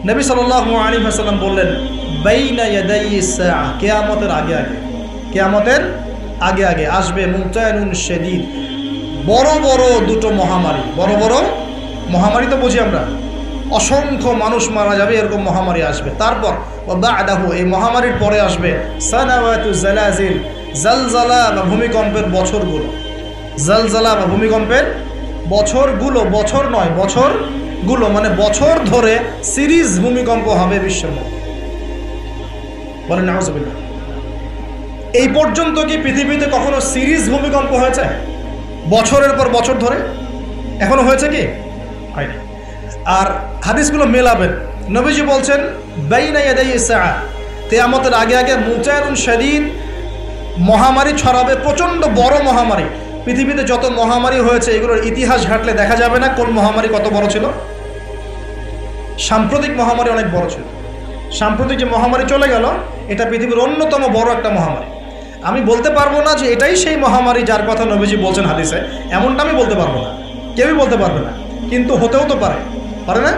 নবী সাল্লাল্লাহু আলাইহি ওয়াসাল্লাম বললেন, বাইনা ইয়াদাইস সাআ, কিয়ামতের আগে আগে, কিয়ামতের আগে আগে আসবে মুতায়নুন শাদীদ, বড় বড় দুটো মহামারী। বড় বড় মহামারী তো বুঝি আমরা, অসংখ্য মানুষ মারা যাবে এরকম মহামারী আসবে। তারপর বাদাহু, এই মহামারীর পরে আসবে সানাওয়াতু জালাজিল, জালজালা বা ভূমিকম্পের বছরগুলো। জালজালা বা ভূমিকম্পের বছরগুলো, বছর নয় বছরগুলো, মানে বছর ধরে সিরিজ ভূমিকম্প হবে বিশ্বের মধ্যে। বলেন নাউজুবিল্লাহ। এই পর্যন্ত কি পৃথিবীতে কখনো সিরিজ ভূমিকম্প হয়েছে বছরের পর বছর ধরে? এখনো হয়েছে কি? হয়নি। আর হাদিসগুলো মেলাবেন। নবীজি বলছেন বাইনা ইয়াদাইস সাআ, কিয়ামতের আগে আগে মুতায়নুন শাদীদ, মহামারী ছড়াবে, প্রচণ্ড বড় মহামারী। পৃথিবীতে যত মহামারী হয়েছে এগুলোর ইতিহাস ঘাটলে দেখা যাবে না কোন মহামারী কত বড় ছিল। সাম্প্রতিক মহামারী অনেক বড় ছিল। সাম্প্রতিক যে মহামারী চলে গেল, এটা পৃথিবীর অন্যতম বড় একটা মহামারী। আমি বলতে পারবো না যে এটাই সেই মহামারী যার কথা নবীজি বলছেন হাদিসে, এমনটা আমি বলতে পারবো না, কেউই বলতে পারবে না। কিন্তু হতেও তো পারে, পারে না?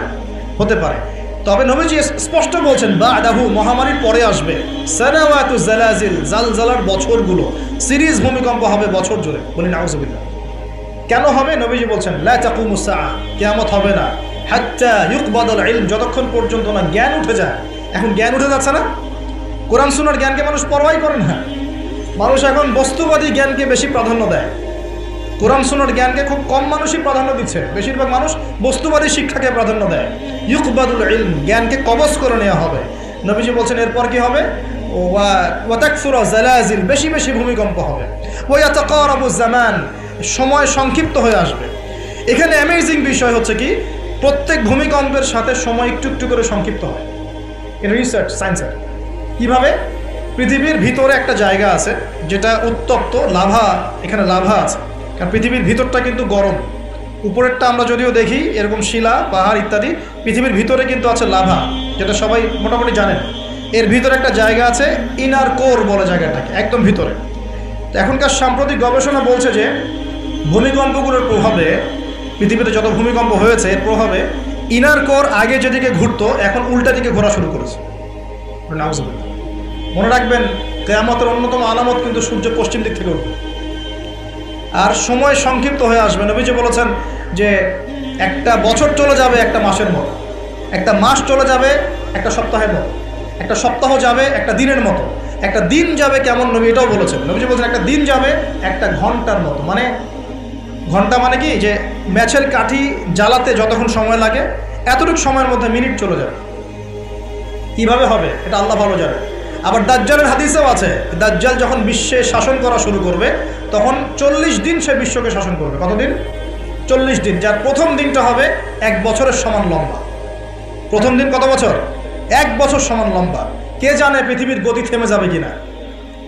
হতে পারে। তবে নবীজি স্পষ্ট বলছেন বাদাহু, মহামারীর পরে আসবে সানাওয়াতু জালাজিল, জালজালার বছরগুলো, সিরিজ ভূমিকম্প হবে বছর জুড়ে। বলি নাউজুবিল্লাহ। কেন হবে? নবীজি বলছেন লা তাকুমুস সাআ, কিয়ামত হবে না হাত্তা ইউকবাদাল ইলম, যতক্ষণ পর্যন্ত না জ্ঞান উঠে যায়। এখন জ্ঞান উঠে যাচ্ছে না? কোরআন সুন্নাহর জ্ঞানকে মানুষ পরোয়াই করে না। মানুষ এখন বস্তুবাদী জ্ঞানকে বেশি প্রাধান্য দেয়। কোরআন সুন্নাহর জ্ঞানকে খুব কম মানুষই প্রাধান্য দিচ্ছে। বেশিরভাগ মানুষ বস্তুবাদী শিক্ষাকে প্রাধান্য দেয়। ইউকবাদুল ইলম, জ্ঞানকে কবজ করে নেওয়া হবে। নবীজি বলছেন এরপর কি হবে? ওয়া তাকসুরা জালাজিল, বেশি বেশি ভূমিকম্প হবে। ওয়া ইয়াতাকারাবুজ জামান, সময় সংক্ষিপ্ত হয়ে আসবে। এখানে অ্যামেজিং বিষয় হচ্ছে কি, প্রত্যেক ভূমিকম্পের সাথে সময় একটু একটু করে সংক্ষিপ্ত হয়। এটা রিসার্চ, সায়েন্সের। কীভাবে? পৃথিবীর ভিতরে একটা জায়গা আছে যেটা উত্তপ্ত, লাভা, এখানে লাভা আছে। কারণ পৃথিবীর ভিতরটা কিন্তু গরম। উপরেরটা আমরা যদিও দেখি এরকম শিলা, পাহাড় ইত্যাদি, পৃথিবীর ভিতরে কিন্তু আছে লাভা, যেটা সবাই মোটামুটি জানেন। এর ভিতরে একটা জায়গা আছে, ইনার কোর বলে জায়গাটাকে, একদম ভিতরে। তো এখনকার সাম্প্রতিক গবেষণা বলছে যে ভূমিকম্পগুলোর প্রভাবে, পৃথিবীতে যত ভূমিকম্প হয়েছে এর প্রভাবে ইনার কোর আগে যেদিকে ঘুরতো এখন উল্টা দিকে ঘোরা শুরু করেছে। মনে রাখবেন, কিয়ামতের অন্যতম আলামত কিন্তু সূর্য পশ্চিম দিক থেকে উঠবে। আর সময় সংক্ষিপ্ত হয়ে আসবে। নবীজি বলেছেন যে একটা বছর চলে যাবে একটা মাসের মতো, একটা মাস চলে যাবে একটা সপ্তাহের মতো, একটা সপ্তাহ যাবে একটা দিনের মতো, একটা দিন যাবে কেমন, নবী এটাও বলেছেন। নবীজি বলছেন একটা দিন যাবে একটা ঘন্টার মতো। মানে ঘন্টা মানে কি, যে ম্যাচের কাঠি জ্বালাতে যতক্ষণ সময় লাগে এতটুকু সময়ের মধ্যে মিনিট চলে যাবে। কীভাবে হবে এটা আল্লাহ ভালো জানে। আবার দাজ্জালের হাদিসেও আছে, দাজ্জাল যখন বিশ্বে শাসন করা শুরু করবে তখন 40 দিন সে বিশ্বকে শাসন করবে। কতদিন? 40 দিন। যার প্রথম দিনটা হবে 1 বছরের সমান লম্বা। প্রথম দিন কত বছর? 1 বছর সমান লম্বা। কে জানে পৃথিবীর গতি থেমে যাবে কিনা?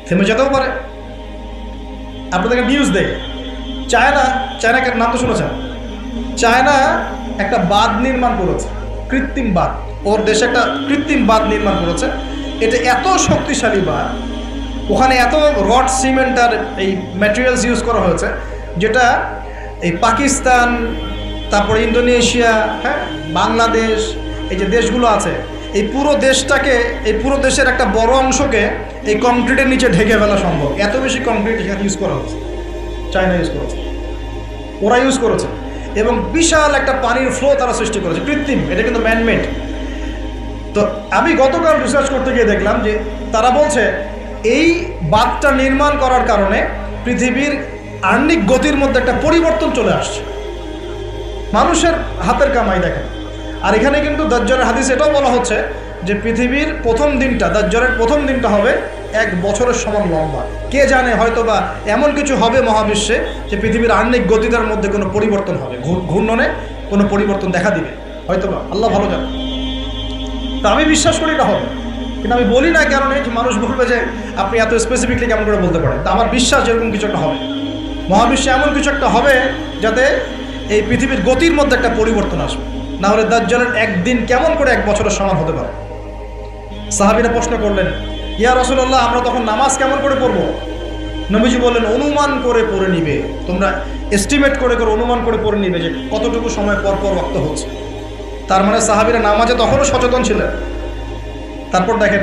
থেমে যেতেও পারে। আপনাদেরকে নিউজ দেয়, চায়নাকে নাম তো শুনেছেন? চায়না একটা বাঁধ নির্মাণ করেছে, কৃত্রিম বাঁধ। ওর দেশে একটা কৃত্রিম বাঁধ নির্মাণ করেছে। এটা এত শক্তিশালী বাঁধ, ওখানে এত রড, সিমেন্ট আর এই ম্যাটেরিয়ালস ইউজ করা হয়েছে, যেটা এই পাকিস্তান, তারপরে ইন্দোনেশিয়া, হ্যাঁ, বাংলাদেশ, এই যে দেশগুলো আছে, এই পুরো দেশটাকে, এই পুরো দেশের একটা বড় অংশকে এই কংক্রিটের নিচে ঢেকে ফেলা সম্ভব। এত বেশি কংক্রিট এখানে ইউজ করা হয়েছে। চায়না ইউজ করেছে, ওরা ইউজ করেছে। এবং বিশাল একটা পানির ফ্লো তারা সৃষ্টি করেছে, কৃত্রিম। এটা কিন্তু ম্যানমেড। তো আমি গতকাল রিসার্চ করতে গিয়ে দেখলাম যে তারা বলছে এই বাঁধটা নির্মাণ করার কারণে পৃথিবীর আহ্নিক গতির মধ্যে একটা পরিবর্তন চলে আসছে। মানুষের হাতের কামাই দেখেন। আর এখানে কিন্তু দাজ্জালের হাদিস এটাও বলা হচ্ছে যে পৃথিবীর প্রথম দিনটা, দাজ্জালের প্রথম দিনটা হবে 1 বছরের সমান লম্বা। কে জানে, হয়তো বা এমন কিছু হবে মহাবিশ্বে যে পৃথিবীর আহ্নিক গতিটার মধ্যে কোনো পরিবর্তন হবে, ঘূর্ণনে কোনো পরিবর্তন দেখা দিবে, হয়তো বা, আল্লাহ ভালো জানে। তা আমি বিশ্বাস করি এটা হবে, কিন্তু আমি বলি না কারণে যে মানুষ বলবে যে আপনি এত স্পেসিফিকলি কেমন করে বলতে পারেন। তা আমার বিশ্বাস যেরকম কিছু একটা হবে, মহাবিশ্বে এমন কিছু একটা হবে যাতে এই পৃথিবীর গতির মধ্যে একটা পরিবর্তন আসবে। না হলে দাজ্জালের একদিন কেমন করে 1 বছরের সমান হতে পারে? সাহাবীরা প্রশ্ন করলেন, ইয়া রাসূলুল্লাহ, আমরা তখন নামাজ কেমন করে পড়বো? নবীজি বললেন, অনুমান করে পড়ে নিবে, তোমরা এস্টিমেট করে অনুমান করে পড়ে নিবে যে কতটুকু সময় পর পর ওয়াক্ত হচ্ছে। তার মানে সাহাবীরা নামাজে তখনও সচেতন ছিলেন। তারপর দেখেন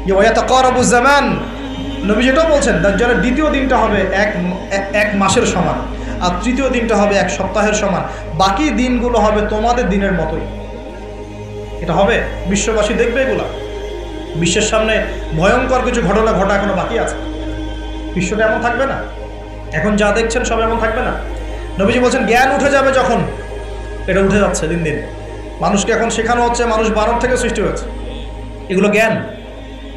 যে ওয়াতাকারাবু জামান, নবী যেটাও বলছেন দাজ্জালের দ্বিতীয় দিনটা হবে এক মাসের সমান, আর তৃতীয় দিনটা হবে এক সপ্তাহের সমান, বাকি দিনগুলো হবে তোমাদের দিনের মতোই। এটা হবে, বিশ্ববাসী দেখবে এগুলা। বিশ্বের সামনে ভয়ঙ্কর কিছু ঘটনা ঘটা এখনো বাকি আছে। বিশ্বটা এমন থাকবে না, এখন যা দেখছেন সব এমন থাকবে না। নবীজি বলছেন জ্ঞান উঠে যাবে যখন, এটা উঠে যাচ্ছে দিন দিন। মানুষকে এখন শেখানো হচ্ছে মানুষ বানর থেকে সৃষ্টি হয়েছে। এগুলো জ্ঞান,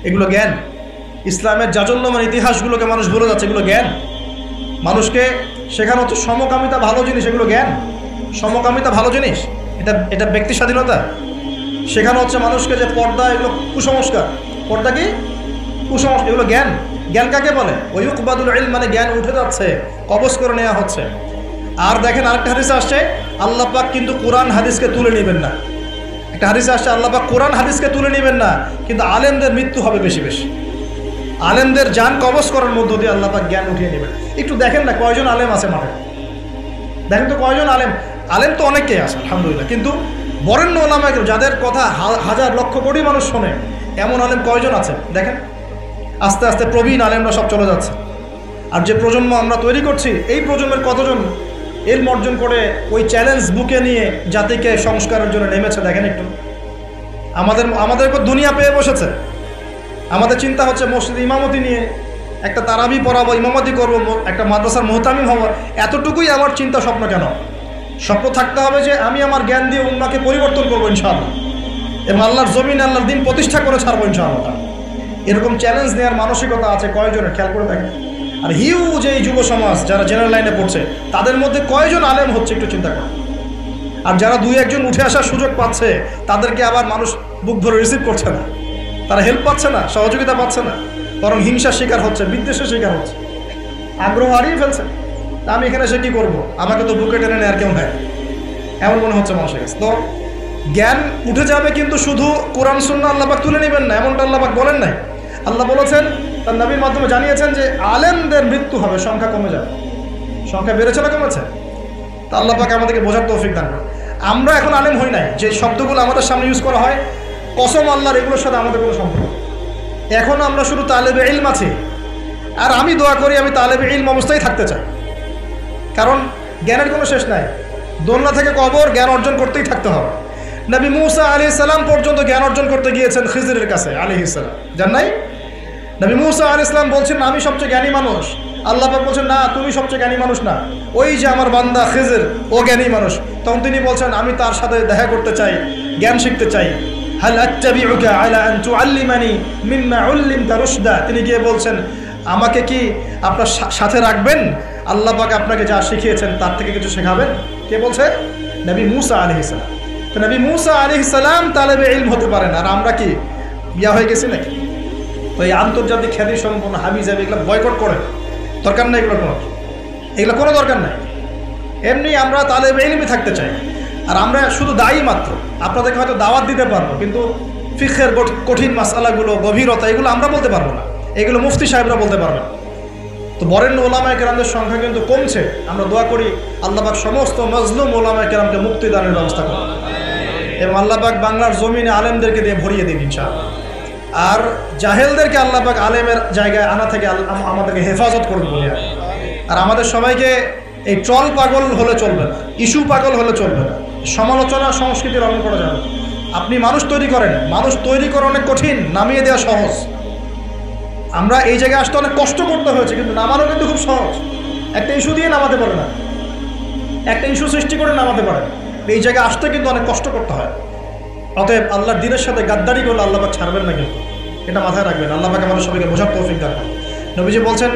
এগুলো জ্ঞান। ইসলামের জাজল্যমান ইতিহাসগুলোকে মানুষ ভুলে যাচ্ছে, এগুলো জ্ঞান। মানুষকে শেখানো হচ্ছে সমকামিতা ভালো জিনিস, এগুলো জ্ঞান। সমকামিতা ভালো জিনিস, এটা ব্যক্তি স্বাধীনতা। শেখানো হচ্ছে মানুষকে যে পর্দা এগুলো কুসংস্কার, পর্দা কি কুসংস্কার, এগুলো জ্ঞান। জ্ঞান কাকে বলে? ওয়ুকবাদুল ইলম, মানে জ্ঞান উঠে যাচ্ছে, কবজ করে নেওয়া হচ্ছে। আর দেখেন আরেকটা হাদিসে আসছে আল্লাহ পাক কিন্তু কোরআন হাদিসকে তুলে নেবেন না। একটা হাদিসে আসছে আল্লাহ পাক কোরআন হাদিসকে তুলে নেবেন না, কিন্তু আলেমদের মৃত্যু হবে বেশি বেশি। আলেমদের জান কবজ করার মধ্য দিয়ে আল্লাহ পাক জ্ঞান উঠিয়ে নেবেন। একটু দেখেন না কয়জন আলেম আছে মাঠে, দেখেন তো কয়জন আলেম। আলেম তো অনেকেই আছে আলহামদুলিল্লাহ, কিন্তু বরেণ্য ওলামা যাদের কথা হাজার লক্ষ কোটি মানুষ শোনে, এমন আলেম কয়জন আছে দেখেন। আস্তে আস্তে প্রবীণ আলেমরা সব চলে যাচ্ছে। আর যে প্রজন্ম আমরা তৈরি করছি, এই প্রজন্মের কতজন ইলম অর্জন করে ওই চ্যালেঞ্জ বুকে নিয়ে জাতিকে সংস্কারের জন্য নেমেছে দেখেন একটু। আমাদের উপর দুনিয়া পেয়ে বসেছে। আমাদের চিন্তা হচ্ছে মসজিদ ইমামতি নিয়ে, একটা তারাবি পড়াবো, ইমামতি করবো, একটা মাদ্রাসার মুহতামিম হবো, এতটুকুই আমার চিন্তা স্বপ্ন। কেন? স্বপ্ন থাকতে হবে যে আমি আমার জ্ঞান দিয়ে উম্মাহকে পরিবর্তন করবো ইনশাআল্লাহ, এবং আল্লাহর জমিন আল্লাহর দিন প্রতিষ্ঠা করে ছাড়বো ইনশাআল্লাহ। এরকম চ্যালেঞ্জ নেওয়ার মানসিকতা আছে কয়জনের, খেয়াল করে দেখেন। আর হিউজ এই যুব সমাজ যারা জেনারেল লাইনে পড়ছে, তাদের মধ্যে কয়জন আলেম হচ্ছে একটু চিন্তা করেন। আর যারা দুই একজন উঠে আসার সুযোগ পাচ্ছে, তাদেরকে আবার মানুষ বুক ভরে রিসিভ করছে না, তারা হেল্প পাচ্ছে না, সহযোগিতা পাচ্ছে না, বরং হিংসার শিকার হচ্ছে, বিদ্বেষের শিকার হচ্ছে, আগ্রহ হারিয়ে ফেলছে। আমি এখানে এসে কী করবো, আমাকে তো বুকে টেনে নেয় আর কেউ নেয়, এমন মনে হচ্ছে মানুষের কাছে। তো জ্ঞান উঠে যাবে, কিন্তু শুধু কোরআন সুন্নাহ আল্লাহ পাক তুলে নেবেন না, এমনটা আল্লাহ পাক বলেন নাই। আল্লাহ বলেছেন, তার নবীর মাধ্যমে জানিয়েছেন যে আলেমদের মৃত্যু হবে, সংখ্যা কমে যাবে। সংখ্যা বেড়েছে না কমেছে? তা আল্লাহ পাক আমাদেরকে বোঝার তৌফিক দান করেন। আমরা এখন আলেম হই নাই, যে শব্দগুলো আমাদের সামনে ইউজ করা হয়, কসম আল্লাহর, এগুলোর সাথে আমাদের কোনো সম্পর্ক। এখন আমরা শুধু তালেবে ইলম আছি। আর আমি দোয়া করি আমি তালেবে ইলম অবস্থায় থাকতে চাই, কারণ জ্ঞানের কোনো শেষ নাই। দোলনা থেকে কবর, জ্ঞান অর্জন করতেই থাকতে হবে। নবী মুসা আলাইহিস সালাম পর্যন্ত জ্ঞান অর্জন করতে গিয়েছেন খিজরের কাছে আলাইহিস সালাম, জান নাই? নবী মুসা আলাইহিস সালাম বলছেন আমি সবচেয়ে জ্ঞানী মানুষ, আল্লাহ পাক বলছেন না, তুমি সবচেয়ে জ্ঞানী মানুষ না, ওই যে আমার বান্দা খিজর, ও জ্ঞানী মানুষ। তখন তিনি বলছেন আমি তার সাথে দেখা করতে চাই, জ্ঞান শিখতে চাই। হাল আত্তাবিউকা আলা আন তুআল্লিমানি মিম্মা উল্লিমতা রুশদা, তিনি গিয়ে বলছেন আমাকে কি আপনার সাথে রাখবেন, আল্লাহ পাক আপনাকে যা শিখিয়েছেন তার থেকে কিছু শেখাবেন। কে বলছে? নবী মুসা আলাইহিস সালাম। তো নবী মুসা আলাইহিস সালাম তালেবে ইলম হতে পারেন, আর আমরা কি বিয়া হয়ে গেছি নাকি? তো এই আন্তর্জাতিক খ্যাতি সম্পন্ন হাবিজাবি এগুলো বয়কট করেন, দরকার নেই এগুলো কোনো দরকার নাই। এমনি আমরা তালেবে ইলমই থাকতে চাই। আর আমরা শুধু দায়ী মাত্র, আপনাদেরকে হয়তো দাওয়াত দিতে পারবো, কিন্তু ফিকহের কঠিন মাসআলাগুলো, গভীরতা, এগুলো আমরা বলতে পারবো না, এগুলো মুফতি সাহেবরা বলতে পারবে না। তো বরেণ্য ওলামায়ে কেরামদের সংখ্যা কিন্তু কমছে। আমরা দোয়া করি আল্লাহ পাক সমস্ত মজলুম ওলামায়ে কেরামকে মুক্তিদানের ব্যবস্থা করেন, এবং আল্লাহ পাক বাংলার জমিনে আলেমদেরকে দিয়ে ভরিয়ে দিন ইনশাআল্লাহ। আর জাহেলদেরকে আল্লাহ পাক আলেমের জায়গায় আনা থেকে আমাদেরকে হেফাজত করুন বলে। আর আমাদের সবাইকে এই ট্রল পাগল হলে চলবে না, ইস্যু পাগল হলে চলবে না, সমালোচনা সংস্কৃতি রঙ করা যাবে। আপনি মানুষ তৈরি করেন, মানুষ তৈরি করা অনেক কঠিন, নামিয়ে দেওয়া সহজ। আমরা এই জায়গায় আসতে অনেক কষ্ট করতে হয়েছে, কিন্তু নামানো কিন্তু খুব সহজ। একটা ইস্যু দিয়ে নামাতে পারে না, একটা ইস্যু সৃষ্টি করে নামাতে পারে। এই জায়গায় আসতে কিন্তু অনেক কষ্ট করতে হয়। অতএব আল্লাহর দ্বীনের সাথে গাদ্দারি করলে আল্লাহ পাক ছাড়বেন না, কিন্তু এটা মাথায় রাখবেন। আল্লাহ পাক আমাদের সবাইকে বোঝার তৌফিক দান করেন। নবীজি বলছেন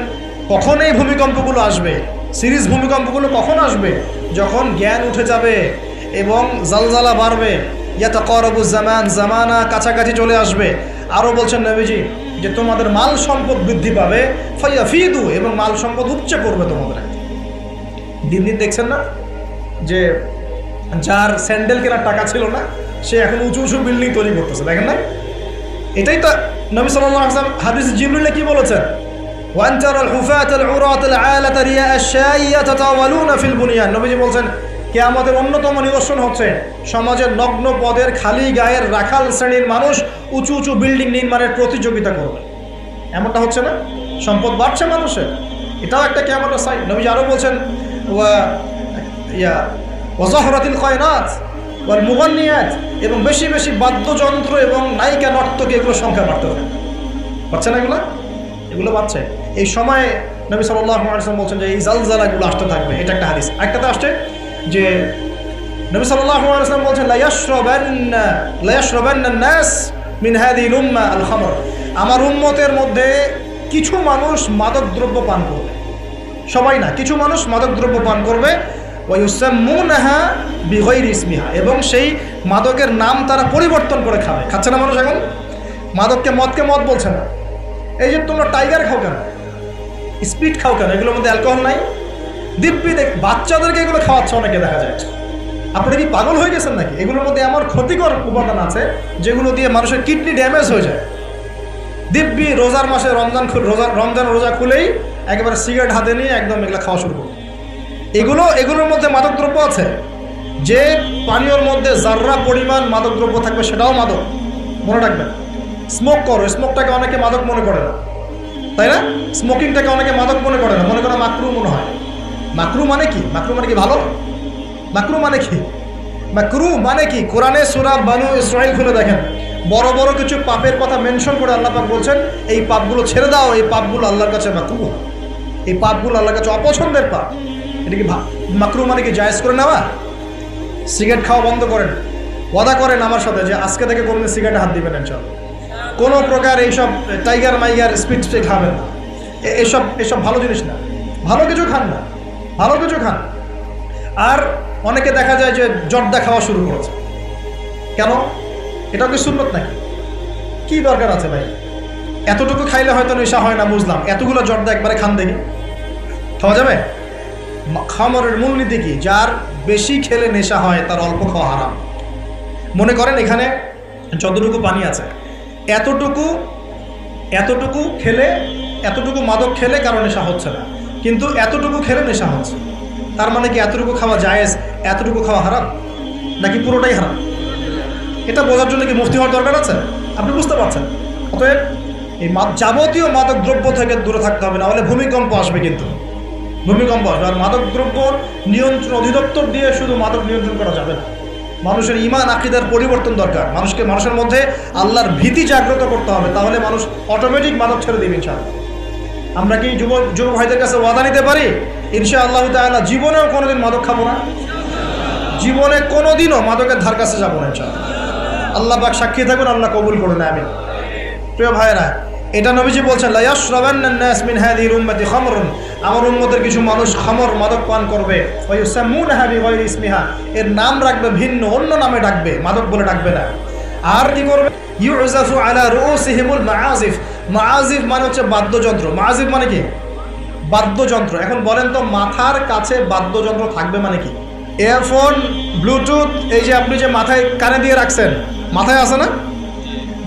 কখন এই ভূমিকম্পগুলো আসবে, সিরিজ ভূমিকম্পগুলো কখন আসবে? যখন জ্ঞান উঠে যাবে এবং জালজালা বাড়বে, ইয়াতাকারাবু জামান, জামানা কাছাকাছি চলে আসবে। আরও বলছেন নবীজি যে তোমাদের মাল সম্পদ বৃদ্ধি পাবে, ফায়াফিদু, এবং মাল সম্পদ উপচে পড়বে তোমাদের। দিন দিন দেখছেন না যে যার স্যান্ডেল কেনার টাকা ছিল না, সে এখন উঁচু উঁচু বিল্ডিং তৈরি করতেছে, দেখেন না? এটাই তো নবী সাল্লাল্লাহু আলাইহি ওয়াসাল্লাম হাদিস জিবরিলে কি বলেছেন? ওয়ান তারাল হুফাতাল উরাতাল আলাতা রিয়া আশ-শাইয়া তাতাওয়ালুনা ফিল বুনিয়ান। নবীজি বলছেন কিয়ামতের অন্যতম নিদর্শন হচ্ছে সমাজের নগ্ন পদের খালি গায়ের রাখাল শ্রেণীর মানুষ উঁচু উঁচু বিল্ডিং নির্মাণের প্রতিযোগিতা করবে। এমনটা হচ্ছে না? সম্পদ বাড়ছে মানুষের, এটাও একটা কিয়ামতের সাইন। নবীজি আরও বলছেন ওয়াজাহরাতিল কায়নাত ওয়াল মুগান্নিয়াত, এবং বেশি বেশি বাদ্যযন্ত্র এবং নায়িকা নর্তকী এগুলোর সংখ্যা বাড়তে হবে। বাড়ছে না এগুলো বাড়ছে। এই সময়ে নবী সাল্লাল্লাহু আলাইহি ওয়াসাল্লাম বলছেন যে এই জালজালাগুলো আসতে থাকবে। এটা একটা হাদিস। একটাতে আসছে যে নবী সাল্লাল্লাহু আলাইহি ওয়াসাল্লাম বলছেন লা ইয়াশরাবান্না নাস মিন হাযিহিল উম্মাহ আল খামর, আমার উম্মতের মধ্যে কিছু মানুষ মাদকদ্রব্য পান করবে, সবাই না, কিছু মানুষ মাদকদ্রব্য পান করবে। ওয়ায়ুসাম্মুনাহা বিগাইরি ইসমিহা, এবং সেই মাদকের নাম তারা পরিবর্তন করে খাবে। খাচ্ছে না মানুষ এখন? মদকে মদ বলছে না। এই যে তোমরা টাইগার খাও কেন, স্পিড খাও কেন, এগুলোর মধ্যে অ্যালকোহল নাই? দিব্যি বাচ্চাদেরকে এগুলো খাওয়াচ্ছে অনেকে, দেখা যায়। আপনি কি পাগল হয়ে গেছেন নাকি? এগুলোর মধ্যে এমন ক্ষতিকর উপাদান আছে যেগুলো দিয়ে মানুষের কিডনি ড্যামেজ হয়ে যায়। দিব্যি রোজার মাসে রমজান রোজা খুলেই একেবারে সিগারেট হাতে নিয়ে একদম এগুলো খাওয়া শুরু করবে। এগুলোর মধ্যে মাদকদ্রব্য আছে। যে পানীয়র মধ্যে যার্রা পরিমাণ মাদকদ্রব্য থাকবে সেটাও মাদক, মনে রাখবেন। স্মোক করো, স্মোকটাকে অনেকে মাদক মনে করে না, তাই না? স্মোকিংটাকে অনেকে মাদক মনে করে না, মনে করে মাকরু মনে হয়। মাকরু মানে কি? মাকরু মানে কি ভালো? মাকরু মানে কি? মাকরু মানে কি? কোরআনে সূরা বানু ইসরাঈল খুলে দেখেন, বড় বড় কিছু পাপের কথা মেনশন করে আল্লাহ পাক বলছেন এই পাপগুলো ছেড়ে দাও, এই পাপগুলো আল্লাহর কাছে মাকরু, এই পাপগুলো আল্লাহর কাছে অপছন্দের পাপ। এটা কি মাকরু মানে কি জায়েজ করে নেওয়া? সিগারেট খাওয়া বন্ধ করেন, ওয়াদা করেন আমার সাথে যে আজকে থেকে কোনোদিন সিগারেটে হাত দিবেন ইনশাআল্লাহ। কোনো প্রকার এইসব টাইগার মাইগার স্পিড খাবেন না, এসব ভালো জিনিস না। ভালো কিছু খান না, ভালো কিছু খান। আর অনেকে দেখা যায় যে জর্দা খাওয়া শুরু করেছে। কেন? এটাও কি সুন্নত নাকি? কি দরকার আছে ভাই? এতটুকু খাইলে হয়তো নেশা হয় না, বুঝলাম। এতগুলো জর্দা একবারে খান দেখি, খাওয়া যাবে? খামরের মূলনীতি কি? যার বেশি খেলে নেশা হয় তার অল্প খাওয়া হারাম। মনে করেন এখানে যতটুকু পানি আছে, এতটুকু খেলে, এতটুকু মাদক খেলে কারো নেশা হচ্ছে না, কিন্তু এতটুকু খেলে নেশা হচ্ছে। তার মানে কি এতটুকু খাওয়া জায়েজ, এতটুকু খাওয়া হারাম, নাকি পুরোটাই হারাম? এটা বোঝার জন্য কি মুফতি হওয়ার দরকার আছে? আপনি বুঝতে পারছেন। অতএব এই যাবতীয় মাদক দ্রব্য থেকে দূরে থাকতে হবে, না হলে ভূমিকম্প আসবে। কিন্তু ভূমিকম্প আসবে। আর মাদক দ্রব্য নিয়ন্ত্রণ অধিদপ্তর দিয়ে শুধু মাদক নিয়ন্ত্রণ করা যাবে না। মানুষের ঈমান আকীদার পরিবর্তন দরকার। মানুষের মধ্যে আল্লাহর ভীতি জাগ্রত করতে হবে, তাহলে মানুষ অটোমেটিক মাদক ছেড়ে দেবে ইনশাআল্লাহ। আমরা কি যুবক ভাইদের কাছে ওয়াদা নিতে পারি ইনশাআল্লাহ তাআলা জীবনেও কোনোদিন মাদক খাবো না, জীবনে কোনোদিনও মাদকের ধার কাছে যাবো না ইনশাআল্লাহ। আল্লাহ পাক সাক্ষী থাকুন, আল্লাহ কবুল করুন, আমিন। প্রিয় ভাইয়েরা, এটা নবীজি বলছেন লা ইয়াশরাবান্না নাস মিন হাযিহিল উম্মতি খামরুন, আমার উম্মতের কিছু মানুষ খামর মাদক পান করবে। ওয়া ইউসাম্মুনাহা বিগাইরি ইসমিহা, এর নাম রাখবে ভিন্ন, অন্য নামে ডাকবে, মাদক বলে ডাকবে না। আর কি করবে? ইউজাফু আলা রুউসিহিমুল মাআজিফ, মাআজিফ মানে হচ্ছে বাদ্যযন্ত্র। মাআজিফ মানে কি? বাদ্যযন্ত্র। এখন বলেন তো মাথার কাছে বাদ্যযন্ত্র থাকবে মানে কি? ইয়ারফোন, ব্লুটুথ, এই যে আপনি যে মাথায় কানে দিয়ে রাখছেন, মাথায় আছে না?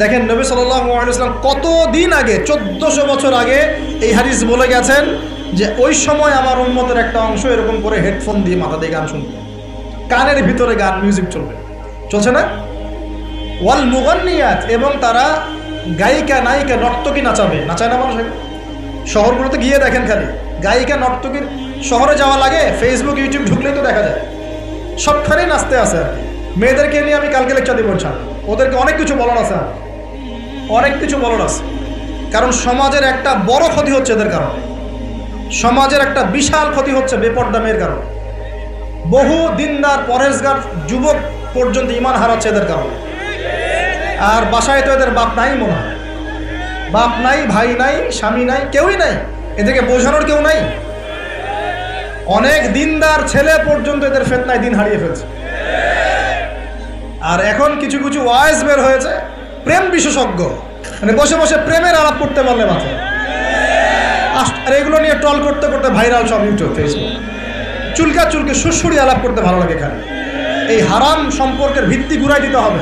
দেখেন নবী সাল্লাল্লাহু আলাইহি ওয়াসাল্লাম কতদিন আগে, 1400 বছর আগে এই হাদিস বলে গেছেন যে ওই সময় আমার উম্মতের একটা অংশ এরকম করে হেডফোন দিয়ে মাথা দিয়ে গান শুনবে, কানের ভিতরে গান মিউজিক চলবে, চলছে না? ওয়াল মুগান্নিয়াত, এবং তারা গায়িকা নায়িকা নর্তকী নাচাবে। নাচায় না মানুষ? শহরগুলোতে গিয়ে দেখেন, খালি গায়িকা নর্তকীর শহরে যাওয়া লাগে, ফেসবুক ইউটিউব ঢুকলেই তো দেখা যায়, সবখানেই নাচতে আছে। আর মেয়েদেরকে নিয়ে আমি কালকে লেকচার দিব ইনশাআল্লাহ। ওদেরকে অনেক কিছু বলার আছে, অনেক কিছু বলার আছে। কারণ সমাজের একটা বড় ক্ষতি হচ্ছে এদের কারণে, সমাজের একটা বিশাল ক্ষতি হচ্ছে বেপর্দা মেয়ের কারণে। বহু দিনদার পরেশগার যুবক পর্যন্ত ঈমান হারাচ্ছে এদের কারণে। আর বাসায় তো এদের বাপ নাই, মনে হয় বাপ নাই, ভাই নাই, স্বামী নাই, কেউই নাই, এদেরকে বোঝানোর কেউ নাই। অনেক দিনদার ছেলে পর্যন্ত এদের ফিতনায় দিন হারিয়ে ফেলছে। আর এখন কিছু কিছু ওয়াইজ বের হয়েছে, প্রেম বিশেষজ্ঞ, মানে বসে বসে প্রেমের আলাপ করতে পারলে মাথায়। আর এগুলো নিয়ে টল করতে করতে ভাইরাল সব ইউটিউব, ফেসবুক, চুলকে সুরসুরি আলাপ করতে ভালো লাগে। এখানে এই হারাম সম্পর্কের ভিত্তি ঘুরাই দিতে হবে।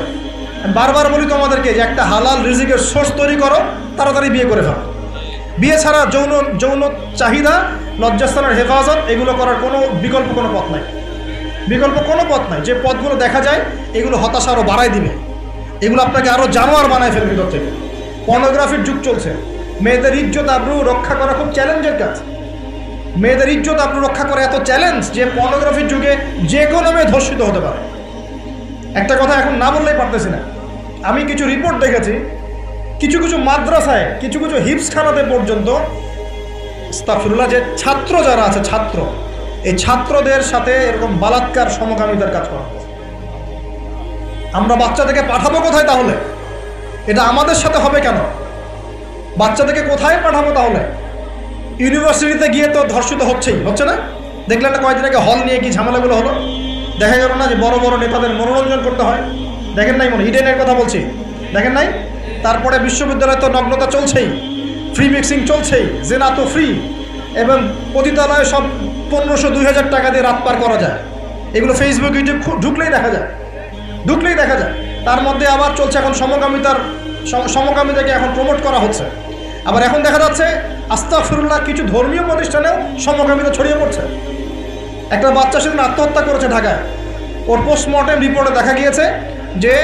বারবার বলি তোমাদেরকে যে একটা হালাল রিজিকের সোর্স তৈরি করো, তাড়াতাড়ি বিয়ে করে ফেলো। বিয়ে ছাড়া যৌন চাহিদা, লজ্জাস্থানের হেফাজত, এগুলো করার কোনো বিকল্প কোনো পথ নাই। বিকল্প কোনো পথ নাই। যে পথগুলো দেখা যায় এগুলো হতাশা আরও বাড়ায় দিবে, এগুলো আপনাকে আরও জানোয়ার বানায় ফেলবে ভিতর থেকে। পর্নোগ্রাফির যুগ চলছে। মেয়েদের ইজ্জত আবরু রক্ষা করা খুব চ্যালেঞ্জের কাজ। মেয়েদের ইজ্জত আবরু রক্ষা করা এত চ্যালেঞ্জ যে পর্নোগ্রাফির যুগে যে কোনো মেয়ে ধর্ষিত হতে পারে। একটা কথা এখন না বললেই পারতেছি না, আমি কিছু রিপোর্ট দেখেছি, কিছু কিছু মাদ্রাসায়, কিছু কিছু হিপসখানাতে পর্যন্ত আস্তাগফিরুল্লাহ, যে ছাত্র যারা আছে, ছাত্র, এই ছাত্রদের সাথে এরকম বালাৎকার সমকামিতার কাজ করা। আমরা বাচ্চাদেরকে পাঠাবো কোথায় তাহলে? এটা আমাদের সাথে হবে কেন? বাচ্চাদেরকে কোথায় পাঠাবো তাহলে? ইউনিভার্সিটিতে গিয়ে তো ধর্ষিত হচ্ছে না? দেখলেন না কয়েকদিন আগে হল নিয়ে কি ঝামেলাগুলো হলো? দেখা গেল না যে বড় বড় নেতাদের মনোরঞ্জন করতে হয়? দেখেন নাই মনে, ইডেনের কথা বলছি, দেখেন নাই? তারপরে বিশ্ববিদ্যালয়ে তো নগ্নতা চলছেই, ফ্রি মিক্সিং চলছেই, জেনা তো ফ্রি, এবং পতিতালয়ে সব 1500-2000 টাকা দিয়ে রাত পার করা যায়। এগুলো ফেসবুক, ইউটিউব ঢুকলেই দেখা যায়। তার মধ্যে আবার চলছে এখন সমকামিতাকে এখন প্রমোট করা হচ্ছে। আবার এখন দেখা যাচ্ছে আস্তাগফিরুল্লাহ, কিছু ধর্মীয় প্রতিষ্ঠানেও সমকামিতা ছড়িয়ে পড়ছে। একটা বাচ্চা সেদিন আত্মহত্যা করেছে ঢাকায়। ওর পোস্টমর্টেম রিপোর্টে দেখা গিয়েছে যে,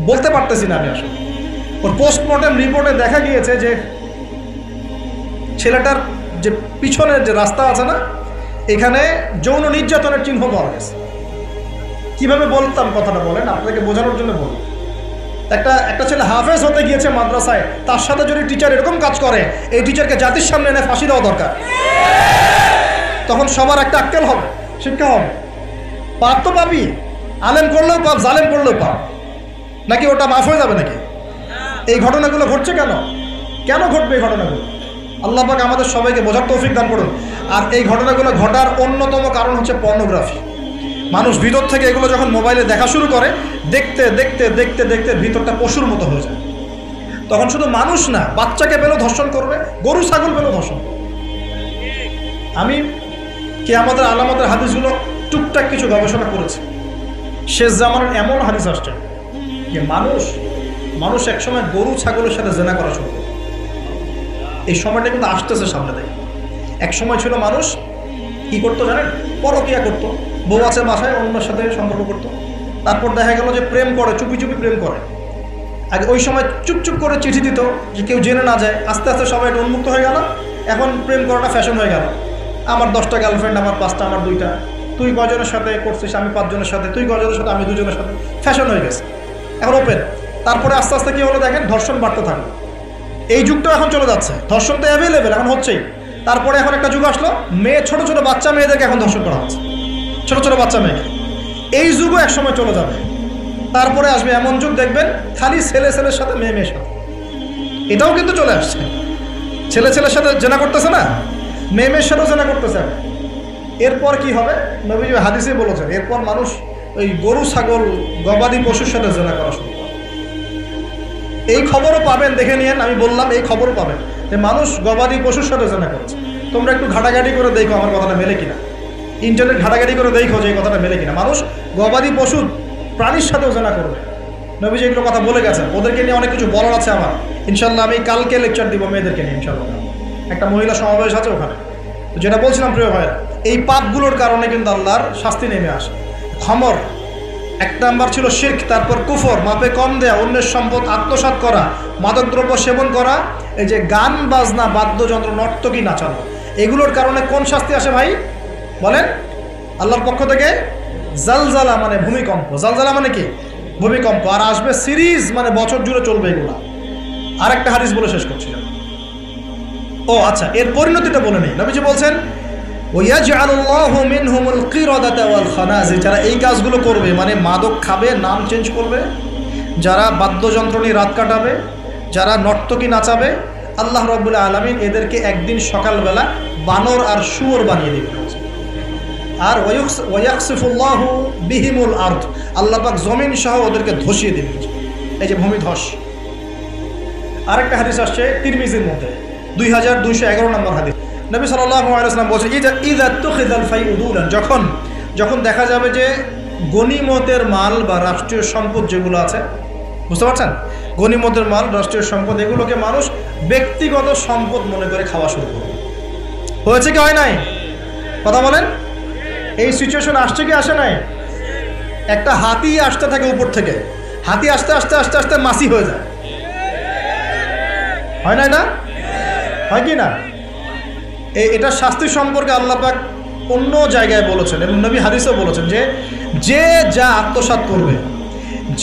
বলতে পারতেছি না আমি আসলে, ওর পোস্টমর্টেম রিপোর্টে দেখা গিয়েছে যে ছেলেটার যে পিছনের যে রাস্তা আছে না, এখানে যৌন নির্যাতনের চিহ্ন পাওয়া গেছে। কীভাবে বলতাম কথাটা বলেন, আপনাকে বোঝানোর জন্য বলুন। একটা ছেলে হাফেজ হতে গিয়েছে মাদ্রাসায়, তার সাথে যদি টিচার এরকম কাজ করে, এই টিচারকে জাতির সামনে এনে ফাঁসি দেওয়া দরকার। তখন সবার একটা আক্কেল হবে, শিক্ষা হবে। পাপ তো পাবি, আলেম করলেও পাপ, জালেম করলেও পাপ, নাকি ওটা মাফ হয়ে যাবে নাকি? এই ঘটনাগুলো ঘটছে কেন ঘটবে এই ঘটনাগুলো? আল্লাহ পাক আমাদের সবাইকে বোঝার তৌফিক দান করুন। আর এই ঘটনাগুলো ঘটার অন্যতম কারণ হচ্ছে পর্নোগ্রাফি। মানুষ ভিতর থেকে এগুলো যখন মোবাইলে দেখা শুরু করে, দেখতে দেখতে দেখতে দেখতে ভিতরটা পশুর মতো হয়ে যায়। তখন শুধু মানুষ না, বাচ্চাকে পেলেও ধর্ষণ করবে, গরু ছাগল পেলেও ধর্ষণ করবে। আমি কিয়ামতের আলামতের হাদিসগুলো টুকটাক কিছু গবেষণা করেছি। শেষ জামানার এমন হাদিস আসছে যে মানুষ একসময় গরু ছাগলের সাথে জেনা করা শুরু করে। এই সময়টা কিন্তু আসতেছে সামনে থেকে। এক সময় ছিল মানুষ কি করতো জানেন? পরকিয়া করতো, বউ আছে বাসায়, অন্যের সাথে সম্পর্ক করতো। তারপর দেখা গেল যে প্রেম করে, চুপি চুপি প্রেম করে। আগে ওই সময় চুপচুপ করে চিঠি দিত যে কেউ জেনে না যায়। আস্তে আস্তে সবাই এটা উন্মুক্ত হয়ে গেল। এখন প্রেম করাটা ফ্যাশন হয়ে গেল। আমার 10টা গার্লফ্রেন্ড, আমার 5টা, আমার 2টা, তুই কয়জনের সাথে করছিস, আমি 5 জনের সাথে, তুই কয়জনের সাথে, আমি 2 জনের সাথে, ফ্যাশন হয়ে গেছে, এখন ওপেন। তারপরে আস্তে আস্তে কী হলো দেখেন, ধর্ষণ বাড়তে থাকলো। এই যুগটাও এখন চলে যাচ্ছে, ধর্ষণ তো অ্যাভেলেবেল, এখন হচ্ছেই। তারপরে এখন একটা যুগ আসলো, ছোট ছোট বাচ্চা মেয়েদেরকে এখন ধর্ষণ করা হচ্ছে, ছোট ছোট বাচ্চা মেয়েকে। এই যুগও এক সময় চলে যাবে। তারপরে আসবে এমন যুগ, দেখবেন খালি ছেলের সাথে মেয়ের সাথে। এটাও কিন্তু চলে আসছে, ছেলের সাথে জেনা করতেছে না, মেয়ের সাথেও জেনা করতেছে। এরপর কি হবে? নবীজি হাদিসে বলেছেন, এরপর মানুষ ওই গরু ছাগল গবাদি পশুর সাথে জেনা করা শুরু করে। এই খবরও পাবেন, দেখে নিয়েন, আমি বললাম এই খবরও পাবেন যে মানুষ গবাদি পশুর সাথে জেনা করছে। তোমরা একটু ঘাটাঘাটি করে দেখো আমার কথাটা মেলে কিনা, ইন্টারনেট ঘাটাঘাটি করে দেখো যে এই কথাটা মেলে কিনা। মানুষ গবাদি পশু প্রাণীর সাথেও জেনা করবে। নবীজি এগুলো কথা বলে গেছেন। ওদেরকে নিয়ে অনেক কিছু বলার আছে আমার, ইনশাল্লাহ আমি কালকে লেকচার দিব মেয়েদেরকে নিয়ে, ইনশাল্লাহ। একটা মহিলা সমাবেশ আছে ওখানে। যেটা বলছিলাম প্রিয় ভাইয়েরা, এই পাপগুলোর কারণে কিন্তু আল্লাহর শাস্তি নেমে আসে। খমর 1 নাম্বার ছিল শিরক, তারপর কুফর, মাপে কম দেয়া, অন্যের সম্পদ আত্মসাৎ করা, মাদকদ্রব্য সেবন করা, এই যে গান বাজনা, বাদ্যযন্ত্র, নর্তকী নাচানো, এগুলোর কারণে কোন শাস্তি আসে ভাই বলেন? আল্লাহর পক্ষ থেকে জালজালা মানে ভূমিকম্প। জালজালা মানে কি? ভূমিকম্প। আর আসবে সিরিজ, মানে বছর জুড়ে চলবে এগুলো। আরেকটা হাদিস বলে শেষ করছিলাম। ও আচ্ছা, এর পরিণতিটা বলে নেই। নবীজি বলছেন, ওয়াজআলুল্লাহু মিনহুমুল কিরাদাতা ওয়াল খানাজির, যারা এই কাজগুলো করবে, মানে মাদক খাবে, নাম চেঞ্জ করবে, যারা বাদ্যযন্ত্র নিয়ে রাত কাটাবে, যারা নর্তকী নাচাবে, আল্লাহ রাব্বুল আলামিন এদেরকে একদিন সকালবেলা বানর আর শুয়োর বানিয়ে দেবেন। আর ওয়ায়াকসিফুল্লাহু বিহিমুল আরদ, আল্লাহ পাক জমিন সহ ওদেরকে ধসিয়ে দেবেন। এই যে ভূমিধস। আরেকটা হাদিস আসছে তিরমিজির মধ্যে, 2211 নম্বর হাদিস। নবী সাল্লাল্লাহু আলাইহি ওয়াসাল্লাম বলেছেন, ইযা তুখিযাল ফাইউ দুলান, যখন দেখা যাবে যে গনিমতের মাল বা রাষ্ট্রীয় সম্পদ যেগুলো আছে, বুঝতে পারছেন, গনিমতের মাল, রাষ্ট্রীয় সম্পদ, এগুলোকে মানুষ ব্যক্তিগত সম্পদ মনে করে খাওয়া শুরু করবে। হয়েছে কি হয় নাই? কথা বলেন, এই সিচুয়েশন আসছে কি আসে নাই? একটা হাতি আসতে থাকে উপর থেকে, হাতি আস্তে আস্তে আস্তে আস্তে মাসি হয়ে যায়, হয় না? এটা হয় কি না? এটা শাস্তি সম্পর্কে আল্লাহ পাক অন্য জায়গায় বলেছেন এবং নবী হাদিসেও বলেছেন যে যে যা আত্মসাৎ করবে,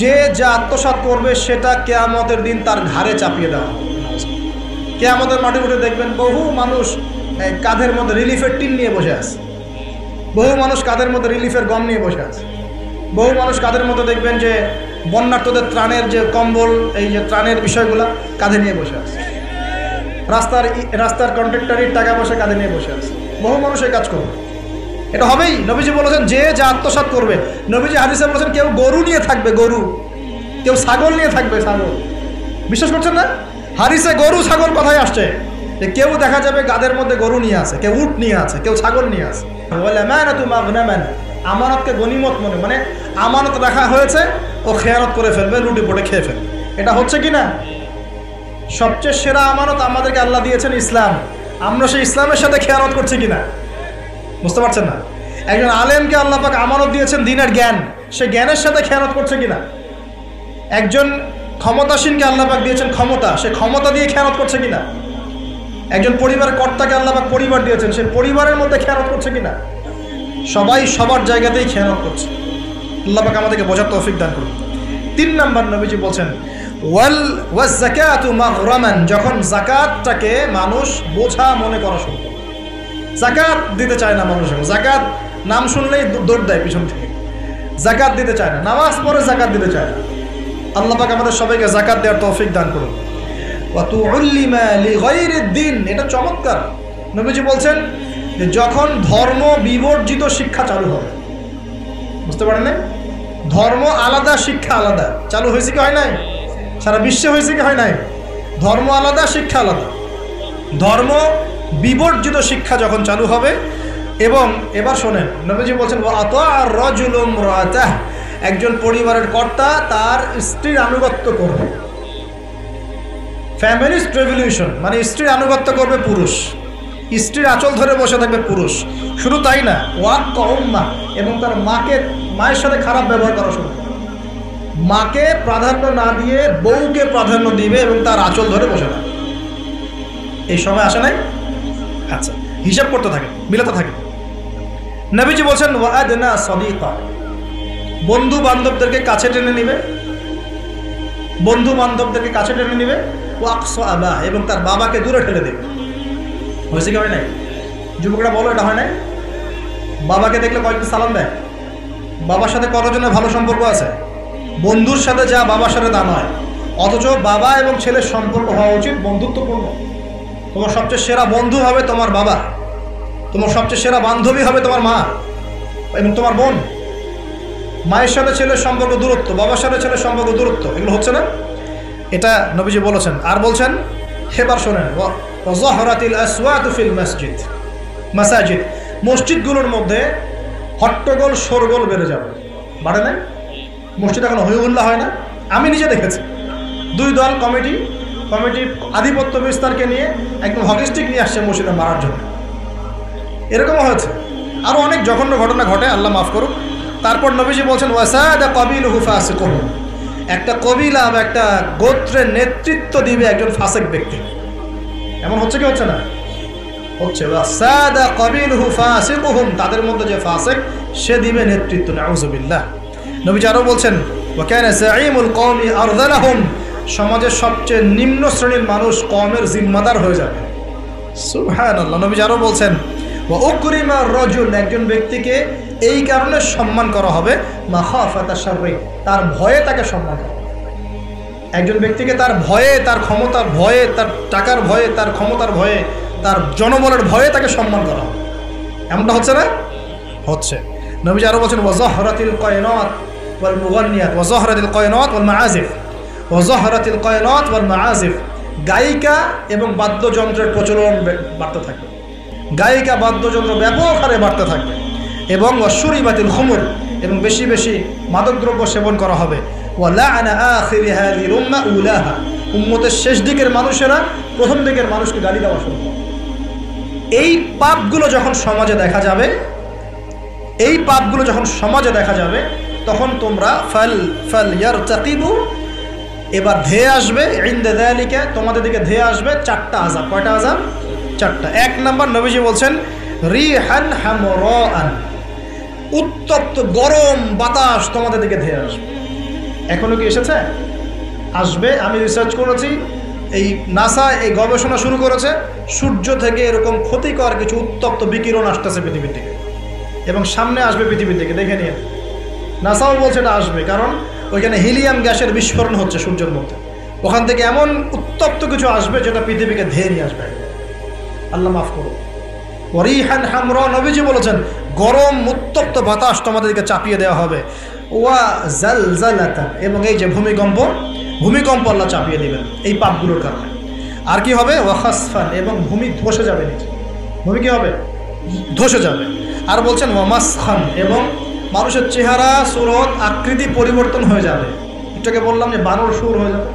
যে যা আত্মসাৎ করবে সেটা কিয়ামতের দিন তার ঘাড়ে চাপিয়ে দেওয়া হবে। কিয়ামতের মাঠে উঠে দেখবেন বহু মানুষ কাঁধের মধ্যে রিলিফের টিন নিয়ে বসে আছে, বহু মানুষ কাঁধের মধ্যে রিলিফের গম নিয়ে বসে আছে, বহু মানুষ কাঁধের মধ্যে দেখবেন যে বন্যার্তদের ত্রাণের যে কম্বল, এই যে ত্রাণের বিষয়গুলো কাঁধে নিয়ে বসে আছে, রাস্তার কন্ট্রাক্টরের টাকা পয়সা কাঁধে নিয়ে বসে আছে, বহু মানুষ এই কাজ করবে। এটা হবেই। নবীজি বলেছেন যে যা আত্মসাৎ করবে। নবীজি হাদিসে বলেছেন কেউ গরু নিয়ে থাকবে, গরু, কেউ ছাগল নিয়ে থাকবে, ছাগল। বিশ্বাস করছেন না? হাদিসে গরু ছাগল কথাই আসছে, যে কেউ দেখা যাবে গাদের মধ্যে গরু নিয়ে আছে, কেউ উট নিয়ে আছে, কেউ ছাগল নিয়ে আছে। আমানতকে গনিমত মানে আমানত রাখা হয়েছে, ও খেয়ানত করে ফেলবে, লুটি পড়ে খেয়ে ফেলবে। এটা হচ্ছে কি না? সবচেয়ে সেরা আমানত আমাদেরকে আল্লাহ দিয়েছেন ইসলাম, আমরা সেই ইসলামের সাথে খেয়ানত করছি কিনা বুঝতে পারছেন না? একজন আলেমকে আল্লাহ পাক আমানত দিয়েছেন দ্বীনের জ্ঞান, সে জ্ঞানের সাথে খেয়ানত করছে কিনা? একজন ক্ষমতাসীনকে আল্লাহ পাক দিয়েছেন ক্ষমতা, সে ক্ষমতা দিয়ে খেয়ানত করছে কিনা? একজন পরিবারের কর্তাকে আল্লাহ পাক পরিবার দিয়েছেন, সে পরিবারের মধ্যে খেয়ানত করছে কিনা? সবাই সবার জায়গাতেই খেয়ানত করছে। আল্লাহ পাক আমাদেরকে বোঝার তৌফিক দান করুন। 3 নম্বর নবীজি বলছেন ওয়াজ যাকাতু মাগরামান, যখন যাকাতটাকে মানুষ বোঝা মনে করা শুরু করে। যাকাত দিতে চায় না মানুষ, যাকাত নাম শুনলেই দৌড় দেয় পিছন থেকে, যাকাত দিতে চায় না, নামাজ পড়ে যাকাত দিতে চায় না। আল্লাহ পাক আমাদের সবাইকে যাকাত দেওয়ার তৌফিক দান করুন। ওয়া তুউল্লিমা লিগাইরিদ দ্বীন, এটা চমৎকার। নবীজি বলছেন যে যখন ধর্ম বিবর্জিত শিক্ষা চালু হবে, বুঝতে পারেন না? ধর্ম আলাদা, শিক্ষা আলাদা চালু হয়েছে কি হয় নাই? সারা বিশ্বে হয়েছে কি হয় নাই? ধর্ম আলাদা, শিক্ষা আলাদা। ধর্ম বিবর্জিত শিক্ষা যখন চালু হবে, এবং এবার শোনেন নবীজি বলছেন রাজুলুম রাতাহ, একজন পরিবারের কর্তা তার স্ত্রীর আনুগত্য করবে। ফ্যামিলিস্ট রেভলিউশন মানে স্ত্রীর আনুগত্য করবে পুরুষ, স্ত্রীর আঁচল ধরে বসে থাকবে পুরুষ। শুধু তাই না, ওয়াক্কা উম্মাহ, এবং তার মায়ের সাথে খারাপ ব্যবহার করা শুরু করবে। মাকে প্রাধান্য না দিয়ে বউকে প্রাধান্য দিবে এবং তার আঁচল ধরে বসে থাকবে। এই সময় আসে নাই? আচ্ছা, হিসাব করতে থাকে, মিলাতে থাকে। নবীজি বলছেন ওয়াদনা সাদিকা, বন্ধু বান্ধবদেরকে কাছে টেনে নিবে, বন্ধু বান্ধবদেরকে কাছে টেনে নিবে। ওয়াকসা আবা, এবং তার বাবাকে দূরে ঠেলে দেবে। হয়েছে কি হয় নাই? যুবকরা বলো, এটা হয় নাই? বাবাকে দেখলে কয়েকটি সালাম দেয়, বাবার সাথে কতজনের ভালো সম্পর্ক আছে? বন্ধুর সাথে যা বাবার সাথে তা নয়। অথচ বাবা এবং ছেলের সম্পর্ক হওয়া উচিত বন্ধুত্বপূর্ণ। তোমার সবচেয়ে সেরা বন্ধু হবে তোমার বাবা, তোমার সবচেয়ে সেরা বান্ধবী হবে তোমার মা এবং তোমার বোন। মায়ের সাথে ছেলের সম্পর্ক দূরত্ব, বাবার সাথে ছেলের সম্পর্ক দূরত্ব, এগুলো হচ্ছে না? এটা নবীজি বলেছেন। আর বলছেন, হেবার শোনেন, ওয়াযাহরাতিল আসওয়াতু ফিল মাসাজিদ, মসজিদগুলোর মধ্যে হট্টগোল শোরগোল বেড়ে যাবে। বাড়ে নাই? মসজিদ এখন হইহুল্লা হয় না? আমি নিজে দেখেছি, 2 দল কমিটি আধিপত্য বিস্তারকে নিয়ে একদম হকিস্টিক নিয়ে আসছে মসজিদে মারার জন্য। এরকমও হয়েছে। আরও অনেক জঘন্য ঘটনা ঘটে, আল্লাহ মাফ করুক। তারপর নবীজি বলছেন ওয়াসাদা কাবিলুহু ফাসিকুন, একটা কবিলা বা একটা গোত্রের নেতৃত্ব দিবে একজন ফাসিক ব্যক্তি। এমন হচ্ছে কি হচ্ছে না? হচ্ছে। ওয়াসাদা কাবিলুহু ফাসিকুহুম, তাদের মধ্যে যে ফাসিক সে দিবে নেতৃত্ব। নাউযুবিল্লাহ। নবীজি আরও বলছেন ওয়া কানা যাঈমুল কওমি আরযালাহুম, সমাজের সবচেয়ে নিম্ন শ্রেণীর মানুষ কওমের জিম্মাদার হয়ে যাবে। সুবহানাল্লাহ। নবীজি আরও বলছেন ওয়া উকরিমা রাজুল, একজন ব্যক্তিকে এই কারণে সম্মান করা হবে মাখাফাতা শাররি, তার ভয়ে তাকে সম্মান করা হবে। একজন ব্যক্তিকে তার ভয়ে, তার ক্ষমতার ভয়ে, তার টাকার ভয়ে, তার ক্ষমতার ভয়ে, তার জনবলের ভয়ে তাকে সম্মান করা হবে। এমনটা হচ্ছে না? হচ্ছে। নবীজি আরও বলছেন ওয়াযাহরাতিল কায়নাত ওয়াল মুগান্নিয়াত, ওয়াযাহরাতিল কায়নাত ওয়াল মাআজিফ, ওয়াযাহরাতিল কায়নাত ওয়াল মাআজিফ, গায়িকা এবং বাদ্যযন্ত্রের প্রচলন বাড়তে থাকবে। গায়িকা বাদ্যযন্ত্র ব্যাপক হারে বাড়তে থাকবে। এবং ওয়াশুরিবাতিল খুমুর, এবং বেশি বেশি মাদকদ্রব্য সেবন করা হবে। ওয়ালাআনা আখিরি হাযিহিল উম্মাহ উলাহা, উম্মতের শেষ দিকের মানুষেরা প্রথম দিকের মানুষকে গালি দেওয়া শুরু করবে। এই পাপগুলো যখন সমাজে দেখা যাবে, এই পাপগুলো যখন সমাজে দেখা যাবে তখন তোমরা ফাল ইয়ারতাকিবু, এবার ধেয়ে আসবে ইনদা যালিকা, তোমাদের দিকে ধেয়ে আসবে 4টা আযাব। কয়টা আযাব? 4টা। 1 নাম্বার নবীজি বলছেন রিহান হামরাআন, উত্তপ্ত গরম বাতাস তোমাদের দিকে ধেয়ে আসবে। এখনো কি এসেছে? আসবে। আমি রিসার্চ করেছি, এই নাসা এই গবেষণা শুরু করেছে, সূর্য থেকে এরকম ক্ষতিকর কিছু উত্তপ্ত বিকিরণ আসতেছে পৃথিবীর দিকে এবং সামনে আসবে পৃথিবীর দিকে, দেখে নিন। নাসাও বলছে এটা আসবে, কারণ ওইখানে হিলিয়াম গ্যাসের বিস্ফোরণ হচ্ছে সূর্যের মধ্যে, ওখান থেকে এমন উত্তপ্ত কিছু আসবে যেটা পৃথিবীকে ধেয়ে নিয়ে আসবে। আল্লাহ মাফ করুন। ওয়ারিহান হামরা, নবীজি বলেছেন গরম উত্তপ্ত বাতাস তোমাদেরকে চাপিয়ে দেওয়া হবে। ওয়া জালজালাতা, এবং এই যে ভূমিকম্প আল্লাহ চাপিয়ে দিবেন এই পাপগুলোর কারণে। আর কি হবে? ওয়া খাসফান, এবং ভূমি ধসে যাবে নিচে। ভূমি কি হবে? ধসে যাবে। আর বলছেন ওয়া মাসখান, এবং মানুষের চেহারা সুরত আকৃতি পরিবর্তন হয়ে যাবে। এটাকে বললাম যে বানর সুর হয়ে যাবে।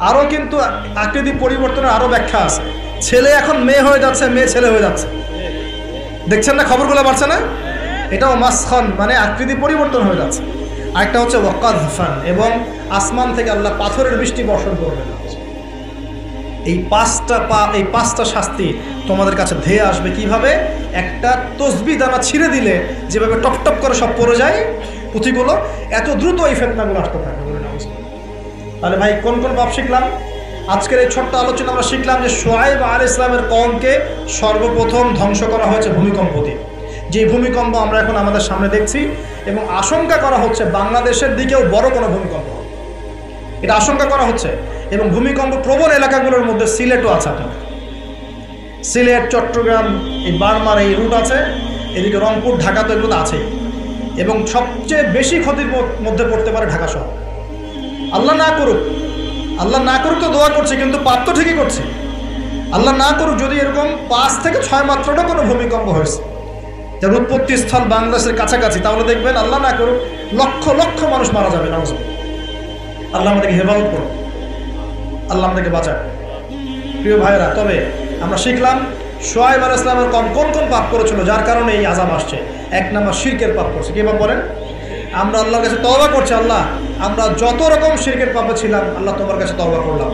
আরও কিন্তু আকৃতি পরিবর্তনের আরও ব্যাখ্যা আছে। ছেলে এখন মেয়ে হয়ে যাচ্ছে, মেয়ে ছেলে হয়ে যাচ্ছে, দেখছেন না খবরগুলো বাড়ছে না? এটাও মাসখান, মানে আকৃতি পরিবর্তন হয়ে যাচ্ছে। আরেকটা হচ্ছে ওয়াকাযফান, এবং আসমান থেকে আল্লাহ পাথরের বৃষ্টি বর্ষণ করবে। এই 5টা শাস্তি তোমাদের কাছে ধেয়ে আসবে। কিভাবে? একটা তসবি দানা ছিঁড়ে দিলে যেভাবে টপ টপ করে সব পড়ে যায় পুঁথিগুলো, এত দ্রুত এই ফিতনাগুলো আসতে থাকে। তাহলে ভাই কোন কোন পাপ শিখলাম? আজকের এই ছোট্ট আলোচনা আমরা শিখলাম যে শুআয়ব আলাইহিস সালামের কওমকে সর্বপ্রথম ধ্বংস করা হয়েছে ভূমিকম্প দিয়ে। যে ভূমিকম্প আমরা এখন আমাদের সামনে দেখছি, এবং আশঙ্কা করা হচ্ছে বাংলাদেশের দিকেও বড় কোনো ভূমিকম্প হবে, এটা আশঙ্কা করা হচ্ছে। এবং ভূমিকম্প প্রবল এলাকাগুলোর মধ্যে সিলেটও আছে। আপনার সিলেট, চট্টগ্রাম, এই বার্মার এই রুট আছে, এদিকে রংপুর, ঢাকা তো এগুলো আছেই। এবং সবচেয়ে বেশি ক্ষতির মধ্যে পড়তে পারে ঢাকা শহর। আল্লাহ না করুক, আল্লাহ না করুক তো দোয়া করছে, কিন্তু পাপ তো ঠিকই করছে। আল্লাহ না করুক যদি এরকম 5 থেকে 6 মাত্রাটা কোনো ভূমিকম্প হয়েছে, যার উৎপত্তি স্থল বাংলাদেশের কাছাকাছি, তাহলে দেখবেন আল্লাহ না করুক লক্ষ লক্ষ মানুষ মারা যাবে। আল্লাহ আমাদেরকে হেফাজত করুন, আল্লাহ আমাদেরকে বাঁচায়। প্রিয় ভাইয়েরা, তবে আমরা শিখলাম শুআয়ব আলাইহিস সালামের কওম কোন কোন পাপ করেছিল যার কারণে এই আযাব আসছে। 1 নাম্বার শিরকের পাপ করছে। কি পাপ বলেন? আমরা আল্লাহর কাছে তওবা করছি, আল্লাহ আমরা যত রকম শিরকের পাপে ছিলাম আল্লাহ তোমার কাছে তওবা করলাম,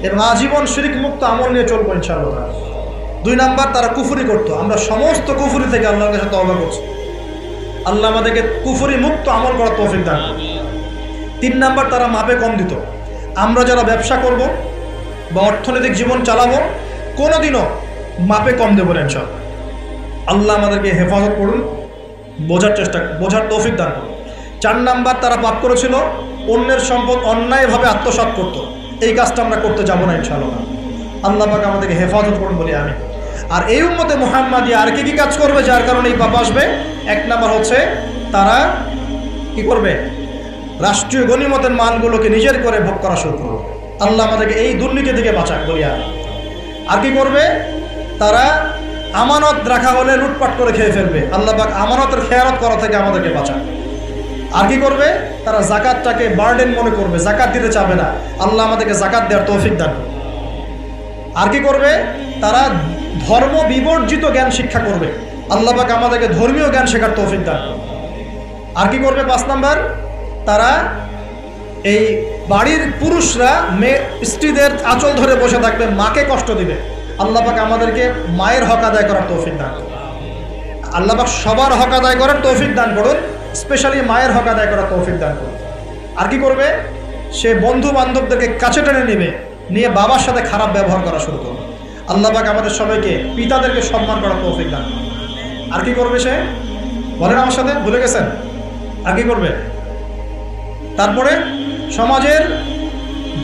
এবং আজীবন শিরক মুক্ত আমল নিয়ে চলবো ইনশাআল্লাহ। 2 নাম্বার তারা কুফরি করতো, আমরা সমস্ত কুফরি থেকে আল্লাহর কাছে তওবা করছি, আল্লাহ আমাদেরকে কুফরি মুক্ত আমল করার তৌফিক দান করুন। 3 নাম্বার তারা মাপে কম দিত। আমরা যারা ব্যবসা করব বা অর্থনৈতিক জীবন চালাবো কোনোদিনও মাপে কম দেবো না ইনশাআল্লাহ। আল্লাহ আমাদেরকে হেফাজত করুন, বোঝার তৌফিক দান করুন। 4 নাম্বার তারা পাপ করেছিল অন্যের সম্পদ অন্যায়ভাবে আত্মসাৎ করত। এই কাজটা আমরা করতে যাব না ইনশাআল্লাহ। আল্লাহ পাক আমাদেরকে হেফাজত করুন বলি আমি। আর এই উম্মতে মুহাম্মাদিয়া আর কি কাজ করবে যার কারণে এই পাপ আসবে? 1 নাম্বার হচ্ছে তারা কি করবে? রাষ্ট্রীয় গনিমতের মালগুলোকে নিজের করে ভোগ করা শুরু করবে। আল্লাহ আমাদেরকে এই দুর্নীতি থেকে বাঁচাক বলি। আর কি করবে? তারা আমানত রাখা হলে লুটপাট করে খেয়ে ফেলবে। আল্লাহ পাক আমানতের খেয়ানত করা থেকে আমাদেরকে বাঁচাক। আর কি করবে? তারা যাকাতটাকে বার্ডেন মনে করবে, যাকাত দিতে চাবে না। আল্লাহ আমাদেরকে যাকাত দেওয়ার তৌফিক দান করবে। আর কি করবে? তারা ধর্ম বিবর্জিত জ্ঞান শিক্ষা করবে। আল্লাহ পাক আমাদেরকে ধর্মীয় জ্ঞান শেখার তৌফিক দান করবে। আর কি করবে? 5 নাম্বার, তারা এই বাড়ির পুরুষরা স্ত্রীদের আঁচল ধরে বসে থাকবে, মাকে কষ্ট দিবে। আল্লাহ পাক আমাদেরকে মায়ের হক আদায় করার তৌফিক দান করুন। আল্লাহ পাক সবার হক আদায় করার তৌফিক দান করুন, স্পেশালি মায়ের হক আদায় করার তৌফিক দান করুন। আর কি করবে? সে বন্ধু বান্ধবদেরকে কাছে টেনে নেবে, নিয়ে বাবার সাথে খারাপ ব্যবহার করা শুরু করবে। আল্লাহ পাক আমাদের সবাইকে পিতাদেরকে সম্মান করার তৌফিক দান করুন। আর কি করবে সে? বলেন আমার সাথে, ভুলে গেছেন? আর কি করবে? তারপরে সমাজের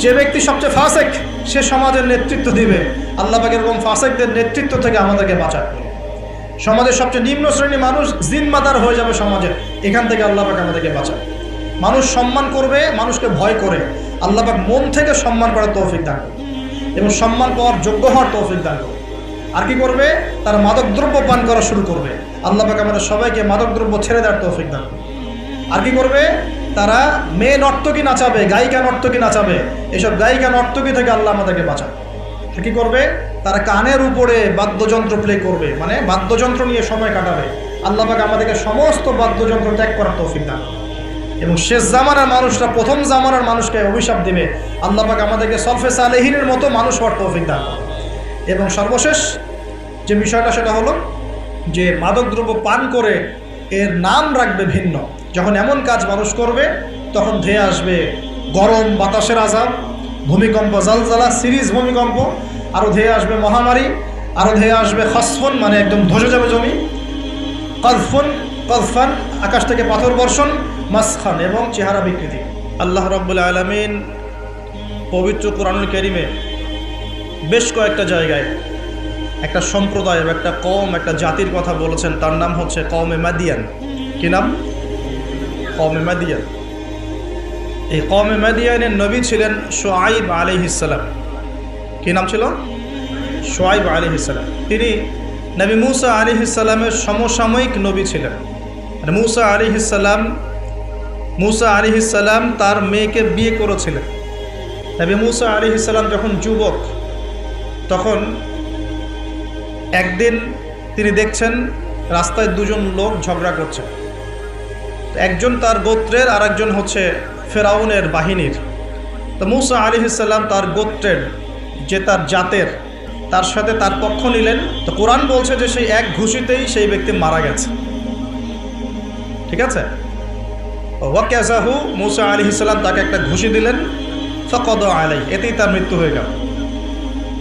যে ব্যক্তি সবচেয়ে ফাসেক সে সমাজের নেতৃত্ব দিবে। আল্লাহ পাক এরকম ফাসেকদের নেতৃত্ব থেকে আমাদেরকে বাঁচাক। সমাজের সবচেয়ে নিম্ন শ্রেণীর মানুষ জিম্মাদার হয়ে যাবে সমাজের, এখান থেকে আল্লাহ পাক আমাদেরকে বাঁচাক। মানুষ সম্মান করবে, মানুষকে ভয় করে। আল্লাহ পাক মন থেকে সম্মান করার তৌফিক দান করুন এবং সম্মান পাওয়ার যোগ্য হওয়ার তৌফিক দান করুন। আর কি করবে? তারা মাদকদ্রব্য পান করা শুরু করবে। আল্লাহ পাক আমাদের সবাইকে মাদকদ্রব্য ছেড়ে দেওয়ার তৌফিক দান করুন। আর কি করবে? তারা মেয়ে নর্তকী নাচাবে, গায়িকা নর্তকী নাচাবে। এসব গায়িকা নর্তকী থেকে আল্লাহ আমাদেরকে বাঁচান। কি করবে? তারা কানের উপরে বাদ্যযন্ত্র প্লে করবে, মানে বাদ্যযন্ত্র নিয়ে সময় কাটাবে। আল্লাহ পাক আমাদেরকে সমস্ত বাদ্যযন্ত্র ত্যাগ করার তৌফিক দান, এবং শেষ জামানার মানুষরা প্রথম জামানার মানুষকে অভিশাপ দিবে, আল্লাহ পাক আমাদেরকে সলফে সালেহিনের মতো মানুষ হওয়ার তৌফিক দান। এবং সর্বশেষ যে বিষয়টা সেটা হলো যে মাদকদ্রব্য পান করে এর নাম রাখবে ভিন্ন। যখন এমন কাজ মানুষ করবে তখন ধেয়ে আসবে গরম বাতাসের আযাব, ভূমিকম্প, জালজালা, সিরিজ ভূমিকম্প, আরও ধেয়ে আসবে মহামারী, আরও ধেয়ে আসবে খসফুন, মানে একদম ধসে যাবে জমি, কলফান, আকাশ থেকে পাথর বর্ষণ, মাসখান এবং চেহারা বিকৃতি। আল্লাহ রাব্বুল আলামিন পবিত্র কোরআনুল কারীমে বেশ কয়েকটা জায়গায় একটা সম্প্রদায়, একটা কওম, একটা জাতির কথা বলেছেন। তার নাম হচ্ছে কওমে মাদিয়ান। কি নাম? কওমে মাদিয়ান। এই কওমে মাদিয়ানের নবী ছিলেন শুআইব আলাইহিস সালাম। কি নাম ছিল? শুআইব আলাইহিস সালাম। তিনি নবী মূসা আলাইহিস সালামের সমসাময়িক নবী ছিলেন। মানে মূসা আলাইহিস সালাম তার মেয়েকে বিয়ে করেছিলেন। নবী মূসা আলাইহিস সালাম যখন যুবক, তখন একদিন তিনি দেখছেন রাস্তায় দুজন লোক ঝগড়া করছে। একজন তার গোত্রের, আর একজন হচ্ছে ফেরাউনের বাহিনীর। তো মূসা আলাইহিস সালাম তার গোত্রের, যে তার জাতের, তার সাথে তার পক্ষ নিলেন। তো কোরআন বলছে যে সেই এক ঘুষিতেই সেই ব্যক্তি মারা গেছে। ঠিক আছে? ওয়াকাযাহু, মূসা আলাইহিস সালাম তাকে একটা ঘুষি দিলেন, ফাকাদা আলাইহি, এতেই তার মৃত্যু হয়ে গেল।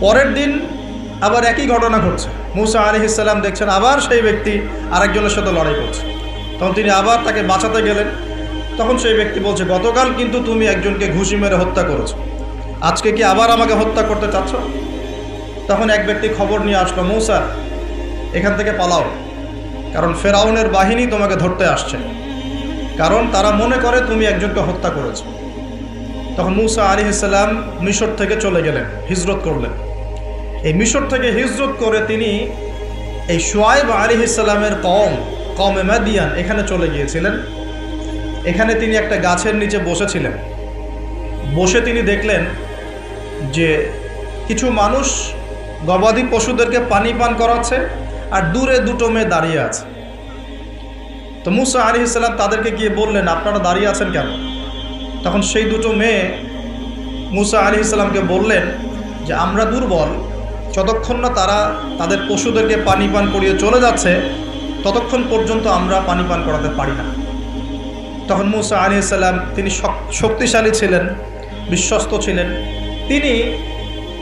পরের দিন আবার একই ঘটনা ঘটছে। মূসা আলাইহিস সালাম দেখছেন আবার সেই ব্যক্তি আরেকজনের সাথে লড়াই করছে। তখন তিনি আবার তাকে বাঁচাতে গেলেন। তখন সেই ব্যক্তি বলছে, গতকাল কিন্তু তুমি একজনকে ঘুষি মেরে হত্যা করেছো, আজকে কি আবার আমাকে হত্যা করতে চাচ্ছ? তখন এক ব্যক্তি খবর নিয়ে আসলো, মূসা এখান থেকে পালাও, কারণ ফেরাউনের বাহিনী তোমাকে ধরতে আসছে, কারণ তারা মনে করে তুমি একজনকে হত্যা করেছো। তখন মূসা আলাইহিস সালাম মিশর থেকে চলে গেলেন, হিজরত করলেন। এই মিশর থেকে হিজরত করে তিনি এই শুআইব আলাইহিস সালামের কওমে মাদিয়ান এখানে চলে গিয়েছিলেন। এখানে তিনি একটা গাছের নিচে বসেছিলেন। বসে তিনি দেখলেন যে কিছু মানুষ গবাদি পশুদেরকে পানি পান করাচ্ছে, আর দূরে দুটো মেয়ে দাঁড়িয়ে আছে। তো মূসা আলাইহিস সালাম তাদেরকে গিয়ে বললেন, আপনারা দাঁড়িয়ে আছেন কেন? তখন সেই দুটো মেয়ে মূসা আলাইহিস সালামকে বললেন যে আমরা দুর্বল, যতক্ষণ না তারা তাদের পশুদেরকে পানি পান করিয়ে চলে যাচ্ছে ততক্ষণ পর্যন্ত আমরা পানি পান করাতে পারি না। তখন মূসা আলাইহিস সালাম, তিনি শক্তিশালী ছিলেন, বিশ্বস্ত ছিলেন, তিনি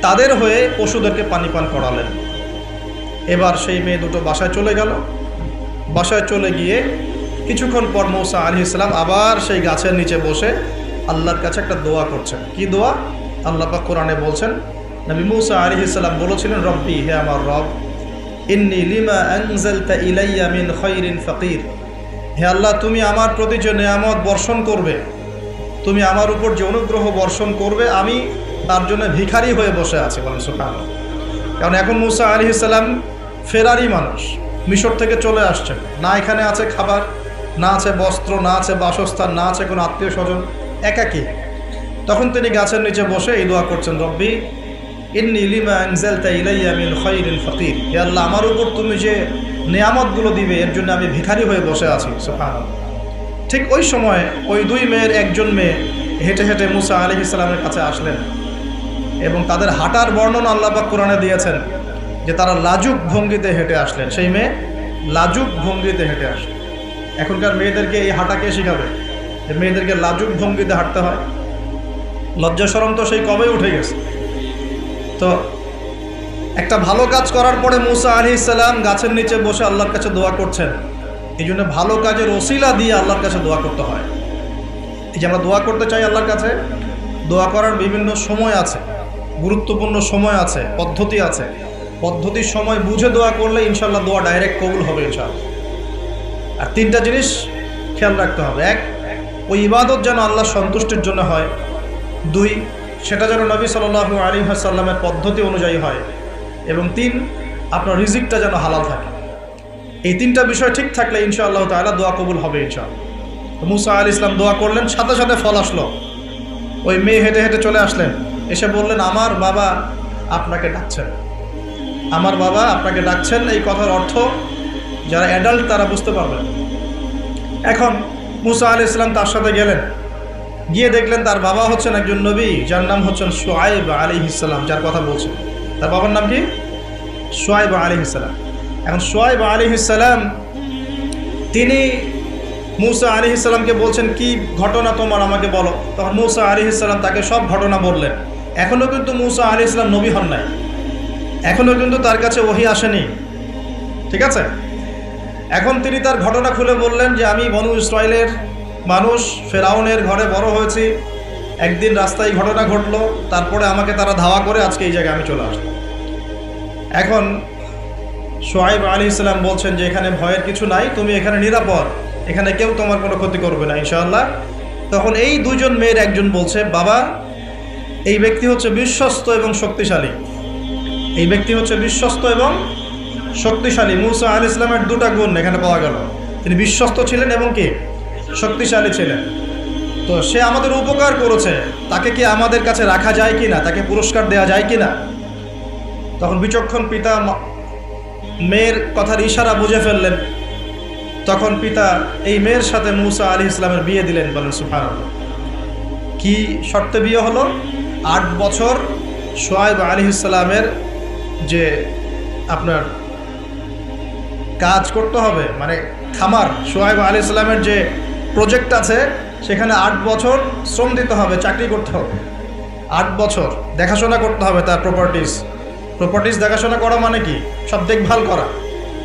তাদের হয়ে পশুদেরকে পানি পান করালেন। এবার সেই মেয়ে দুটো বাসায় চলে গেল। বাসায় চলে গিয়ে কিছুক্ষণ পর মূসা আলাইহিস সালাম আবার সেই গাছের নিচে বসে আল্লাহর কাছে একটা দোয়া করছেন। কি দোয়া? আল্লাহ পাক কোরআনে বলছেন, নবী মূসা আলাইহিস সালাম বলেছিলেন, রব্বি, হে আমার রব, ইন্নী লিমা আনজালতা ইলাইয়া মিন খায়রিন ফাকির। হে আল্লাহ, তুমি আমার প্রতি যে নেয়ামত বর্ষণ করবে, তুমি আমার উপর যে অনুগ্রহ বর্ষণ করবে, আমি তার জন্য ভিখারি হয়ে বসে আছি। বলেন সুবহানাল্লাহ। কারণ এখন মূসা আলাইহিস সালাম ফেরারি মানুষ, মিশর থেকে চলে আসছেন, না এখানে আছে খাবার, না আছে বস্ত্র, না আছে বাসস্থান, না আছে কোনো আত্মীয় স্বজন, একাকী। তখন তিনি গাছের নিচে বসে এই দোয়া করছেন, রব্বি ইন্নী লিমা আনজালতা ইলাইয়া মিন খায়রিন ফাকির। হে আল্লাহ, আমার উপর তুমি যে নেয়ামতগুলো দিবে এর জন্য আমি ভিখারি হয়ে বসে আছি। সুবহানাল্লাহ। ঠিক ওই সময় ওই দুই মেয়ের একজন মেয়ে হেঁটে হেঁটে মূসা আলাইহিস সালামের কাছে আসলেন, এবং তাদের হাঁটার বর্ণনা আল্লাহ পাক কোরআনে দিয়েছেন যে তারা লাজুক ভঙ্গিতে হেঁটে আসলেন। সেই মেয়ে লাজুক ভঙ্গিতে হেঁটে আসলেন। এখনকার মেয়েদেরকে এই হাঁটা কে শিখাবে যে মেয়েদেরকে লাজুক ভঙ্গিতে হাঁটতে হয়? লজ্জা শরম তো সেই কবেই উঠে গেছে। তো একটা ভালো কাজ করার পরে মূসা আলাইহিস সালাম গাছের নিচে বসে আল্লাহর কাছে দোয়া করছেন। এই জন্য ভালো কাজের ওসিলা দিয়ে আল্লাহর কাছে দোয়া করতে হয়। এই যে আমরা দোয়া করতে চাই আল্লাহর কাছে, দোয়া করার বিভিন্ন সময় আছে, গুরুত্বপূর্ণ সময় আছে, পদ্ধতি আছে। পদ্ধতির সময় বুঝে দোয়া করলে ইনশাল্লাহ দোয়া ডাইরেক্ট কবুল হবে ইনশাআল্লাহ। আর তিনটা জিনিস খেয়াল রাখতে হবে। এক, ওই ইবাদত যেন আল্লাহ সন্তুষ্টির জন্য হয়। দুই, সেটা যেন নবী সাল্লাল্লাহু আলাইহি ওয়াসাল্লামের পদ্ধতি অনুযায়ী হয়। এবং তিন, আপনার রিজিকটা যেন হালাল থাকে। এই তিনটা বিষয় ঠিক থাকলে ইনশাআল্লাহ তাআলা দোয়া কবুল হবে ইনশাআল্লাহ। মূসা আলাইহিস সালাম দোয়া করলেন, সাথে সাথে ফল আসলো। ওই মেয়ে হেঁটে হেঁটে চলে আসলেন, এসে বললেন, আমার বাবা আপনাকে ডাকছেন, আমার বাবা আপনাকে ডাকছেন। এই কথার অর্থ যারা অ্যাডাল্ট তারা বুঝতে পারবেন। এখন মুসা আলাইহিস সালাম তার সাথে গেলেন, গিয়ে দেখলেন তার বাবা হচ্ছেন একজন নবী, যার নাম হচ্ছেন শুআয়ব আলাইহিস সালাম, যার কথা বলছেন। তার বাবার নাম কি? শুআয়ব আলাইহিস সালাম। এখন শুআয়ব আলাইহিস সালাম তিনি মুসা আলাইহিস সালামকে বলছেন, কি ঘটনা তোমার, আমাকে বলো। তখন মুসা আলাইহিস সালাম তাকে সব ঘটনা বললেন। এখনও কিন্তু মুসা আলাইহিস সালাম নবী হন নাই, এখনও কিন্তু তার কাছে ওহী আসেনি, ঠিক আছে। এখন তিনি তার ঘটনা খুলে বললেন যে আমি বনু ইসরাইলের মানুষ, ফেরাউনের ঘরে বড় হয়েছি, একদিন রাস্তায় ঘটনা ঘটলো, তারপরে আমাকে তারা ধাওয়া করে আজকে এই জায়গায় আমি চলে আসলাম। এখন শুআয়ব আলাইহিস সালাম বলছেন যে এখানে ভয়ের কিছু নাই, তুমি এখানে নিরাপদ, এখানে কেউ তোমার কোনো ক্ষতি করবে না ইনশাআল্লাহ। তখন এই দুজন মেয়ের একজন বলছে, বাবা এই ব্যক্তি হচ্ছে বিশ্বস্ত এবং শক্তিশালী, এই ব্যক্তি হচ্ছে বিশ্বস্ত এবং শক্তিশালী। মুসা আলাইহিস সালামের দুটা গুণ এখানে পাওয়া গেল, তিনি বিশ্বস্ত ছিলেন এবং কি শক্তিশালী ছিলেন। তো সে আমাদের উপকার করেছে, তাকে কি আমাদের কাছে রাখা যায় কি না, তাকে পুরস্কার দেওয়া যায় কি না। তখন বিচক্ষণ পিতা মেয়ের কথার ইশারা বুঝে ফেললেন, তখন পিতা এই মেয়ের সাথে মুসা আলাইহিস সালামের বিয়ে দিলেন। বলেন সুবহানাল্লাহ। কি শর্তে বিয়ে হলো? 8 বছর শুআয়ব আলাইহিস সালামের যে আপনার কাজ করতে হবে, মানে খামার, শুআয়ব আলাইহিস সালামের যে প্রজেক্ট আছে সেখানে 8 বছর শ্রম দিতে হবে, চাকরি করতে হবে, 8 বছর দেখাশোনা করতে হবে তার প্রপার্টিস দেখাশোনা করা মানে কি, সব দেখভাল করা,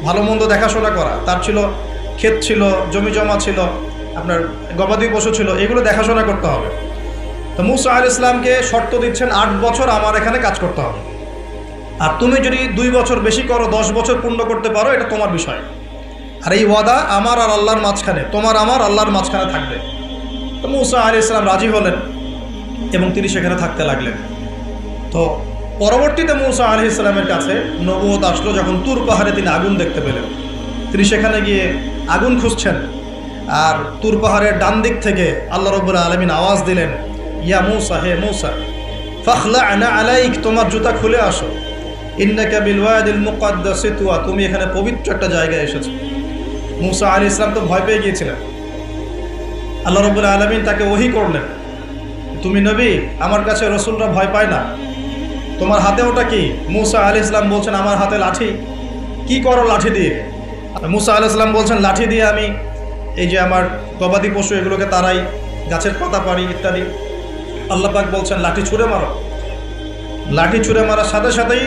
ভালো মন্দ দেখাশোনা করা। তার ছিল ক্ষেত, ছিল জমি জমা, ছিল আপনার গবাদি পশু ছিল, এগুলো দেখাশোনা করতে হবে। তো মুসা আলাইহিস সালামকে শর্ত দিচ্ছেন 8 বছর আমার এখানে কাজ করতে হবে, আর তুমি যদি 2 বছর বেশি করো, 10 বছর পূর্ণ করতে পারো, এটা তোমার বিষয়। আর এই ওয়াদা আমার আর আল্লাহর মাঝখানে, তোমার আমার আল্লাহর মাঝখানে থাকবে। তো মুসা আলাইহিস সালাম রাজি হলেন এবং তিনি সেখানে থাকতে লাগলেন। তো পরবর্তীতে মুসা আলাইহিস সালামের কাছে নবুয়ত আসলো যখন তুর পাহাড়ে তিনি আগুন দেখতে পেলেন। তিনি সেখানে গিয়ে আগুন খুঁজছেন, আর তুর পাহাড়ের ডান দিক থেকে আল্লাহ রাব্বুল আলামিন আওয়াজ দিলেন, ইয়া মুসা, হে মুসা, ফাখলা'না আলাইক, তোমার জুতা খুলে আসো, ইন্নাকা বিল ওয়াদিল মুকাদ্দাসি তুয়া, তুমি এখানে পবিত্র একটা জায়গায় এসেছো। মুসা আলাইহিস সালাম তো ভয় পেয়ে গিয়েছিলেন। আল্লাহ রাব্বুল আলামিন তাকে ওহী করলেন, তুমি নবী, আমার কাছে রাসূলরা ভয় পায় না, তোমার হাতে ওটা কি? মুসা আলাইহিস সালাম বলছেন, আমার হাতে লাঠি। কি করো লাঠি দিয়ে? মুসা আলাইহিস সালাম বলছেন, লাঠি দিয়ে আমি এই যে আমার গবাদি পশু এগুলোকে তাড়াই, গাছের পাতা পারি ইত্যাদি। আল্লাহ পাক বলছেন লাঠি ছুঁড়ে মারো। লাঠি ছুঁড়ে মারার সাথে সাথেই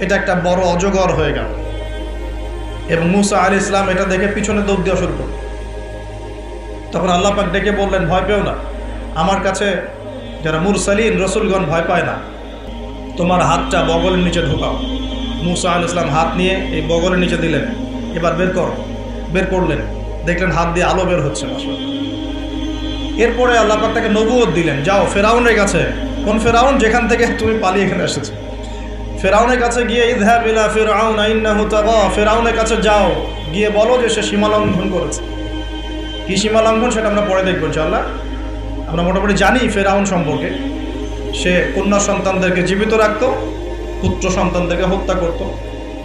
এটা একটা বড় অজগর হয়ে গেল, এবং মুসা আলাইহিস সালাম এটা দেখে পিছনে দৌড় দেওয়া শুরু করল। তখন আল্লাহ পাক ডেকে বললেন, ভয় পেও না, আমার কাছে যারা মুরসালিন রসুলগণ ভয় পায় না, তোমার হাতটা বগলের নিচে ঢোকাও। মুসা আলাইহিস সালাম হাত নিয়ে এই বগলের নিচে দিলেন, এবার বের করো। বের করলেন, দেখলেন হাত দিয়ে আলো বের হচ্ছে। এরপরে আল্লাহ পাক তাকে নবুয়ত দিলেন, যাও ফেরাউনের কাছে। কোন ফেরাউন? যেখান থেকে তুমি পালিয়ে এখানে এসেছো, ফেরাউনের কাছে গিয়ে ইযহাব ইলা ফিরআউনা ইন্নাহু তাগা, ফেরাউনের কাছে যাও, গিয়ে বলো যে সে সীমা লঙ্ঘন করেছে। কি সীমা লঙ্ঘন সেটা আমরা পরে দেখবো ইনশাআল্লাহ। আমরা মোটামুটি জানি ফেরাউন সম্পর্কে, সে কন্যা সন্তানদেরকে জীবিত রাখত, পুত্র সন্তানদেরকে হত্যা করত,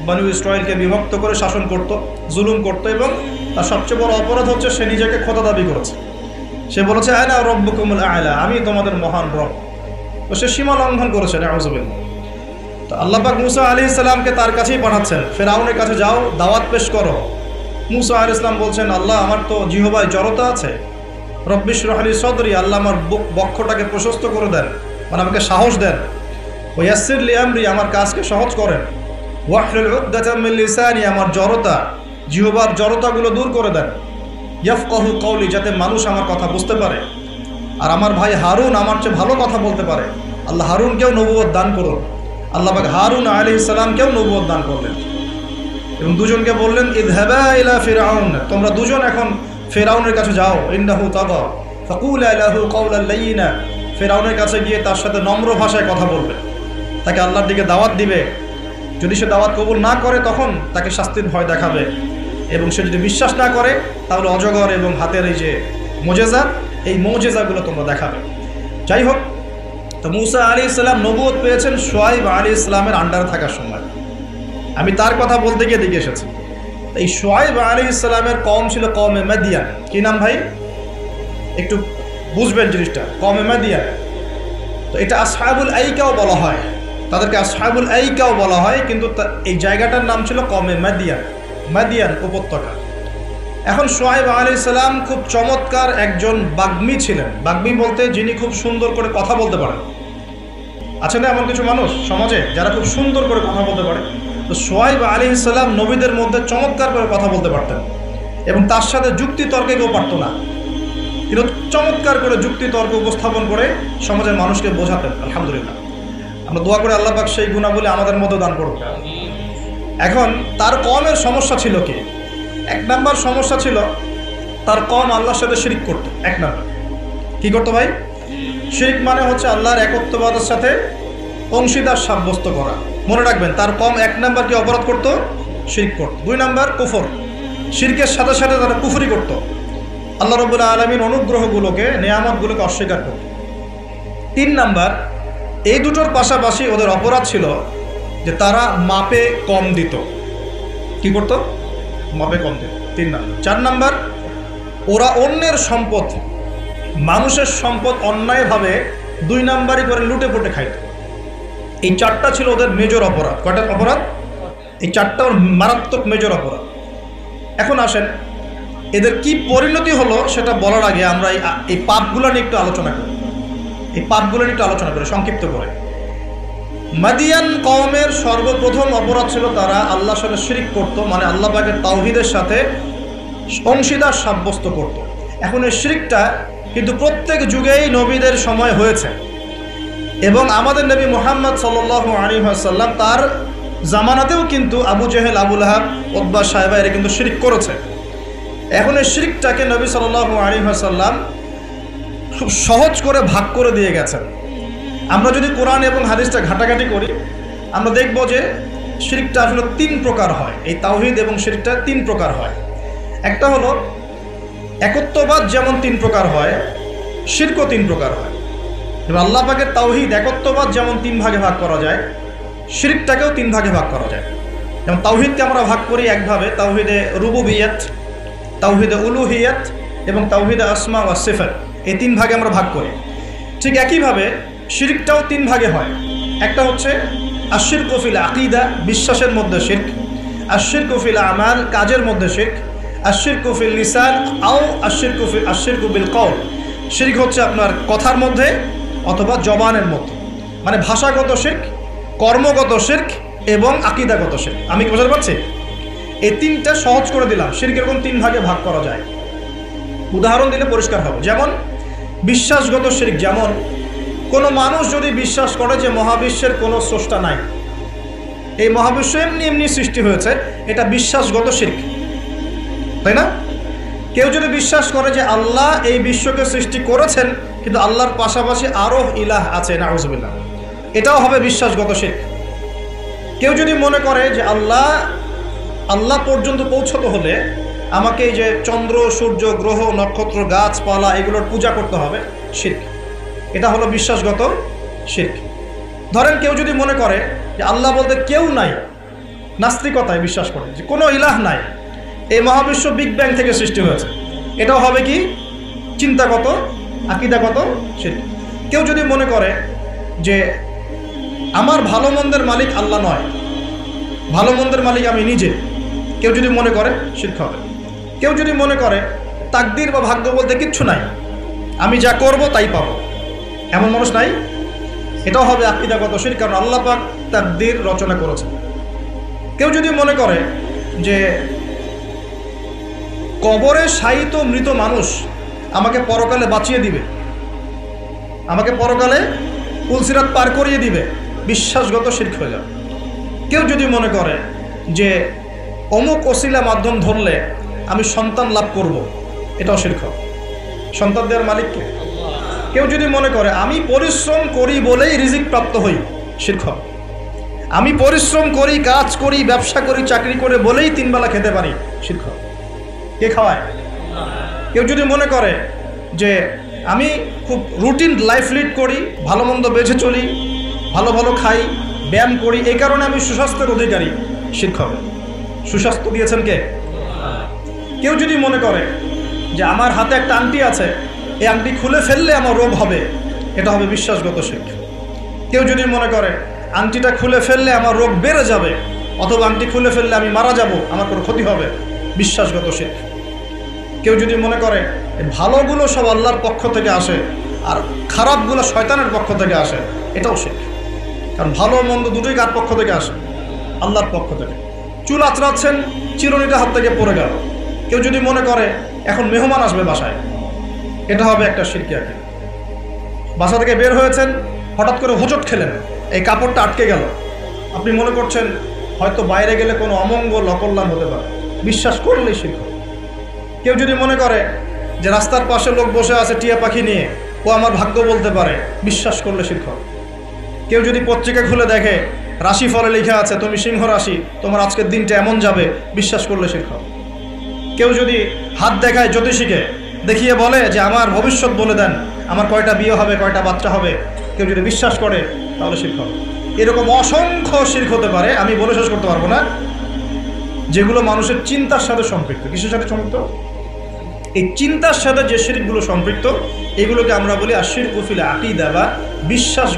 বনু ইসরাইলকে বিভক্ত করে শাসন করত, জুলুম করত, এবং তার সবচেয়ে বড় অপরাধ হচ্ছে সে নিজেকে খোদা দাবি করেছে। সে বলেছে আনা রব্বুকুমুল আ'লা, আমি তোমাদের মহান রব। তো সে সীমা লঙ্ঘন করেছে, নাউযুবিল্লাহ। তো আল্লাহ পাক মুসা আলাইহিস সালামকে তার কাছেই পাঠাচ্ছেন, ফেরাউনের কাছে যাও, দাওয়াত পেশ করো। মুসা আলাইহিস সালাম বলছেন, আল্লাহ আমার তো জিহ্বায় জড়তা আছে, রব্বি ইশরাহ লি সদরি, আল্লাহ আমার বক্ষটাকে প্রশস্ত করে দেন, মানে আমাকে সাহস দেন। ওয়া ইয়াসসির লি আমরি, আমার কাজকে সহজ করেন। ওয়াহলুল উকদাতাম মিন লিসানি, আমার জড়তা, জিহ্বার জড়তাগুলো দূর করে দেন। ইয়াফকাহু কওলি, যাতে মানুষ আমার কথা বুঝতে পারে, আর আমার ভাই হারুন আমার চেয়ে ভালো কথা বলতে পারে। আল্লাহ হারুনকেও নবুয়ত দান করুন। আল্লাহ পাক হারুন আলাইহিস সালামকেও নবুয়ত দান করলেন, এবং দুজনকে বললেন ইযহাবা ইলা ফিরআউন, তোমরা দুজন এখন ফেরাউনের কাছে যাও, ইন্নাহু তাগা, ফাকুলা লাহু কাওলান লাইয়িনা, ফেরাউনের কাছে গিয়ে তার সাথে নম্র ভাষায় কথা বলবে, তাকে আল্লাহর দিকে দাওয়াত দিবে। যদি সে দাওয়াত কবুল না করে তখন তাকে শাস্তির ভয় দেখাবে, এবং সে যদি বিশ্বাস না করে তাহলে অজগর এবং হাতের এই যে মুজেজা, এই মুজেজাগুলো তোমরা দেখাবে। যাই হোক, তো মুসা আলাইহিস সালাম নবুয়ত পেয়েছেন শুআয়ব আলাইহিস সালামের আন্ডারে থাকার সময়। আমি তার কথা বলতে গিয়ে দিকে এসেছি। এই শুআয়ব আলাইহিস সালামের কওম ছিল কওমে মাদিয়ান। কি নাম ভাই? একটু বুঝবেন জিনিসটা, কওমে মাদিয়ান। তো এটা আসহাবুল আইকাও বলা হয়, তাদেরকে আসহাবুল আইকাও বলা হয়, কিন্তু এই জায়গাটার নাম ছিল কওমে মাদিয়ান, মাদিয়ান উপত্যকা। এখন শুআয়ব আলাইহিস সালাম খুব চমৎকার একজন বাগ্মী ছিলেন। বাগ্মী বলতে যিনি খুব সুন্দর করে কথা বলতে পারেন। আছে না এমন কিছু মানুষ সমাজে যারা খুব সুন্দর করে কথা বলতে পারে? তো শুআয়ব আলাইহিস সালাম নবীদের মধ্যে চমৎকার করে কথা বলতে পারতেন, এবং তার সাথে যুক্তি তর্কে কেউ পারত না। কিন্তু চমৎকার করে যুক্তি তর্ক উপস্থাপন করে সমাজের মানুষকে বোঝাতেন। আলহামদুলিল্লাহ, আমরা দোয়া করে আল্লাহ পাক সেই গুণাবলী আমাদের মধ্যে দান করুন। এখন তার কওমের সমস্যা ছিল কি? এক নাম্বার সমস্যা ছিল তার কওম আল্লাহর সাথে শিরক করত। এক নাম্বার কি করতো ভাই? শিরক মানে হচ্ছে আল্লাহর একত্ববাদের সাথে অংশীদার সাব্যস্ত করা। মনে রাখবেন, তার কওম এক নাম্বার কি অপরাধ করত? শিরক করত। দুই নাম্বার কুফর, শিরকের সাথে সাথে তারা কুফরি করত, আল্লাহ রাব্বুল আলামিন অনুগ্রহগুলোকে, নেয়ামতগুলোকে অস্বীকার করত। তিন নাম্বার, এই দুটোর পাশাপাশি ওদের অপরাধ ছিল যে তারা মাপে কম দিত। কি করত? মাপে কম দিত। তিন নাম্বার। চার নাম্বার, ওরা অন্যের সম্পদ, মানুষের সম্পদ অন্যায়ভাবে দুই নাম্বারই করে লুটে পুটে খাইত। এই চারটা ছিল ওদের মেজর অপরাধ। কয়টা অপরাধ? এই চারটা মারাত্মক মেজর অপরাধ। এখন আসেন, এদের কি পরিণতি হলো সেটা বলার আগে আমরা এই পাপগুলো নিয়ে একটু আলোচনা করি। এই পাপগুলো নিয়ে একটু আলোচনা করি সংক্ষিপ্ত করে। মাদিয়ান কওমের সর্বপ্রথম অপরাধ ছিল তারা আল্লাহর সাথে শিরক করত, মানে আল্লাহ পাকের তাওহীদের সাথে অংশীদার সাব্যস্ত করত। এখন এই শিরকটা কিন্তু প্রত্যেক যুগেই নবীদের সময় হয়েছে, এবং আমাদের নবী মুহাম্মদ সাল্লাল্লাহু আলাইহি ওয়াসাল্লাম তার জামানাতেও কিন্তু আবু জেহেল, আবু লাহাব, উতবা, সাইবা এরা কিন্তু শিরক করেছে। এখন এই শিরকটাকে নবী সাল্লাল্লাহু আলাইহি ওয়াসাল্লাম খুব সহজ করে ভাগ করে দিয়ে গেছেন। আমরা যদি কোরআন এবং হাদিসটা ঘাটাঘাটি করি, আমরা দেখব যে শিরকটা আসলে তিন প্রকার হয়। এই তাওহীদ এবং শিরকটা তিন প্রকার হয়। একটা হলো একত্ববাদ, যেমন তিন প্রকার হয়, শিরকও তিন প্রকার হয়। এবং আল্লাহ পাকের তাওহীদ একত্ববাদ যেমন তিন ভাগে ভাগ করা যায়, শিরকটাকেও তিন ভাগে ভাগ করা যায়। যেমন তাওহীদকে আমরা ভাগ করি একভাবে, তাওহীদে রুবুবিয়্যাত, তাওহীদে উলুহিয়্যাত এবং তাওহীদে আসমা ওয়া সিফাত। এই তিন ভাগে আমরা ভাগ করি। ঠিক একইভাবে শিরকটাও তিন ভাগে হয়। একটা হচ্ছে আশিরকু ফিল আকীদা, বিশ্বাসের মধ্যে শিরক; আশিরকু ফিল আমাল, কাজের মধ্যে শিরক; আশিরকু ফিল লিসান আও আশিরকু বিল কওল, শিরক হচ্ছে আপনার কথার মধ্যে অথবা জবানের মধ্যে, মানে ভাষাগত শিরক, কর্মগত শিরক এবং আকীদাগত শিরক। আমি কি বুঝতে পারছি? এই তিনটা সহজ করে দিলাম। শিরক এরকম তিন ভাগে ভাগ করা যায়। উদাহরণ দিলে পরিষ্কার হবে। যেমন বিশ্বাসগত শিরক, যেমন কোনো মানুষ যদি বিশ্বাস করে যে মহাবিশ্বের কোনো স্রষ্টা নাই, এই মহাবিশ্ব এমনি এমনি সৃষ্টি হয়েছে, এটা বিশ্বাসগত শিরক, তাই না? কেউ যদি বিশ্বাস করে যে আল্লাহ এই বিশ্বকে সৃষ্টি করেছেন, কিন্তু আল্লাহর পাশাপাশি আরো ইলাহ আছে, নাউযুবিল্লাহ, এটাও হবে বিশ্বাসগত শিরক। কেউ যদি মনে করে যে আল্লাহ পর্যন্ত পৌঁছতে হলে আমাকে এই যে চন্দ্র, সূর্য, গ্রহ, নক্ষত্র, গাছপালা এগুলোর পূজা করতে হবে, শিরক। এটা হলো বিশ্বাসগত শিরক। ধরেন কেউ যদি মনে করে যে আল্লাহ বলতে কেউ নাই, নাস্তিকতায় বিশ্বাস করে যে কোনো ইলাহ নাই, এই মহাবিশ্ব বিগ ব্যাং থেকে সৃষ্টি হয়েছে, এটাও হবে কি? চিন্তাগত, আকীদাগত শিরক। কেউ যদি মনে করে যে আমার ভালো মন্দের মালিক আল্লাহ নয়, ভালো মন্দের মালিক আমি নিজে, কেউ যদি মনে করে, শিরক হবে। কেউ যদি মনে করে তাকদীর বা ভাগ্য বলতে কিচ্ছু নাই, আমি যা করব তাই পাবো, এমন মানুষ নাই, এটাও হবে আকীদাগত শিরক, কারণ আল্লাহ পাক তাকদীর রচনা করেছেন। কেউ যদি মনে করে যে কবরে শায়িত মৃত মানুষ আমাকে পরকালে বাঁচিয়ে দিবে, আমাকে পরকালে পুলসিরাত পার করিয়ে দিবে, বিশ্বাসগত শিরক হয়ে যাবে। কেউ যদি মনে করে যে অমুক ওসিলা মাধ্যম ধরলে আমি সন্তান লাভ করব, এটাও শিরক হবে। সন্তান দেওয়ার মালিককে। কেউ যদি মনে করে আমি পরিশ্রম করি বলেই রিজিক প্রাপ্ত হই, শিরক হবে। আমি পরিশ্রম করি, কাজ করি, ব্যবসা করি, চাকরি করে বলেই তিন বেলা খেতে পারি, শিরক হবে। কে খাওয়ায়? কেউ যদি মনে করে যে আমি খুব রুটিন লাইফ লিড করি, ভালো মন্দ বেঁচে চলি, ভালো ভালো খাই, ব্যায়াম করি, এই কারণে আমি সুস্বাস্থ্যের অধিকারী, শিরক হবে। সুস্বাস্থ্য দিয়েছেন কে? কেউ যদি মনে করে যে আমার হাতে একটা আংটি আছে, এই আংটি খুলে ফেললে আমার রোগ হবে, এটা হবে বিশ্বাসগত শিরক। কেউ যদি মনে করে আংটিটা খুলে ফেললে আমার রোগ বেড়ে যাবে, অথবা আংটি খুলে ফেললে আমি মারা যাব, আমার কোনো ক্ষতি হবে, বিশ্বাসগত শিরক। কেউ যদি মনে করে ভালোগুলো সব আল্লাহর পক্ষ থেকে আসে আর খারাপগুলো শয়তানের পক্ষ থেকে আসে, এটাও শিরক। কারণ ভালো মন্দ দুটোই কার পক্ষ থেকে আসে? আল্লাহর পক্ষ থেকে। চুল আঁচড়াচ্ছেন, চিরুনিটা হাত থেকে পড়ে গেল। কেউ যদি মনে করে এখন মেহমান আসবে বাসায়, এটা হবে একটা শিরকি আকীদা। বাসা থেকে বের হয়েছেন, হঠাৎ করে হোঁচট খেলেন, এই কাপড়টা আটকে গেল, আপনি মনে করছেন হয়তো বাইরে গেলে কোনো অমঙ্গল অকল্যাণ হতে পারে, বিশ্বাস করলেই শিরক। কেউ যদি মনে করে যে রাস্তার পাশে লোক বসে আছে টিয়া পাখি নিয়ে, ও আমার ভাগ্য বলতে পারে, বিশ্বাস করলে শিরক। কেউ যদি পত্রিকা খুলে দেখে রাশি ফলে লেখা আছে তুমি সিংহ রাশি, তোমার আজকের দিনটা এমন যাবে, বিশ্বাস করলে শিরক। কেউ যদি হাত দেখায় জ্যোতিষীকে, দেখিয়ে বলে যে আমার ভবিষ্যৎ বলে দেন, আমার কয়টা বিয়ে হবে, কয়টা বাচ্চা হবে, কেউ যদি বিশ্বাস করে তাহলে শিরক। এরকম অসংখ্য শিরক হতে পারে, আমি বলে শেষ করতে পারবো না, যেগুলো মানুষের চিন্তার সাথে সম্পৃক্ত। কিসের সাথে সম্পৃক্ত? এই চিন্তার সাথে যে শিরকগুলো সম্পৃক্ত, এগুলোকে আমরা বলি আশিরকু ফিল আকীদা বা বিশ্বাস।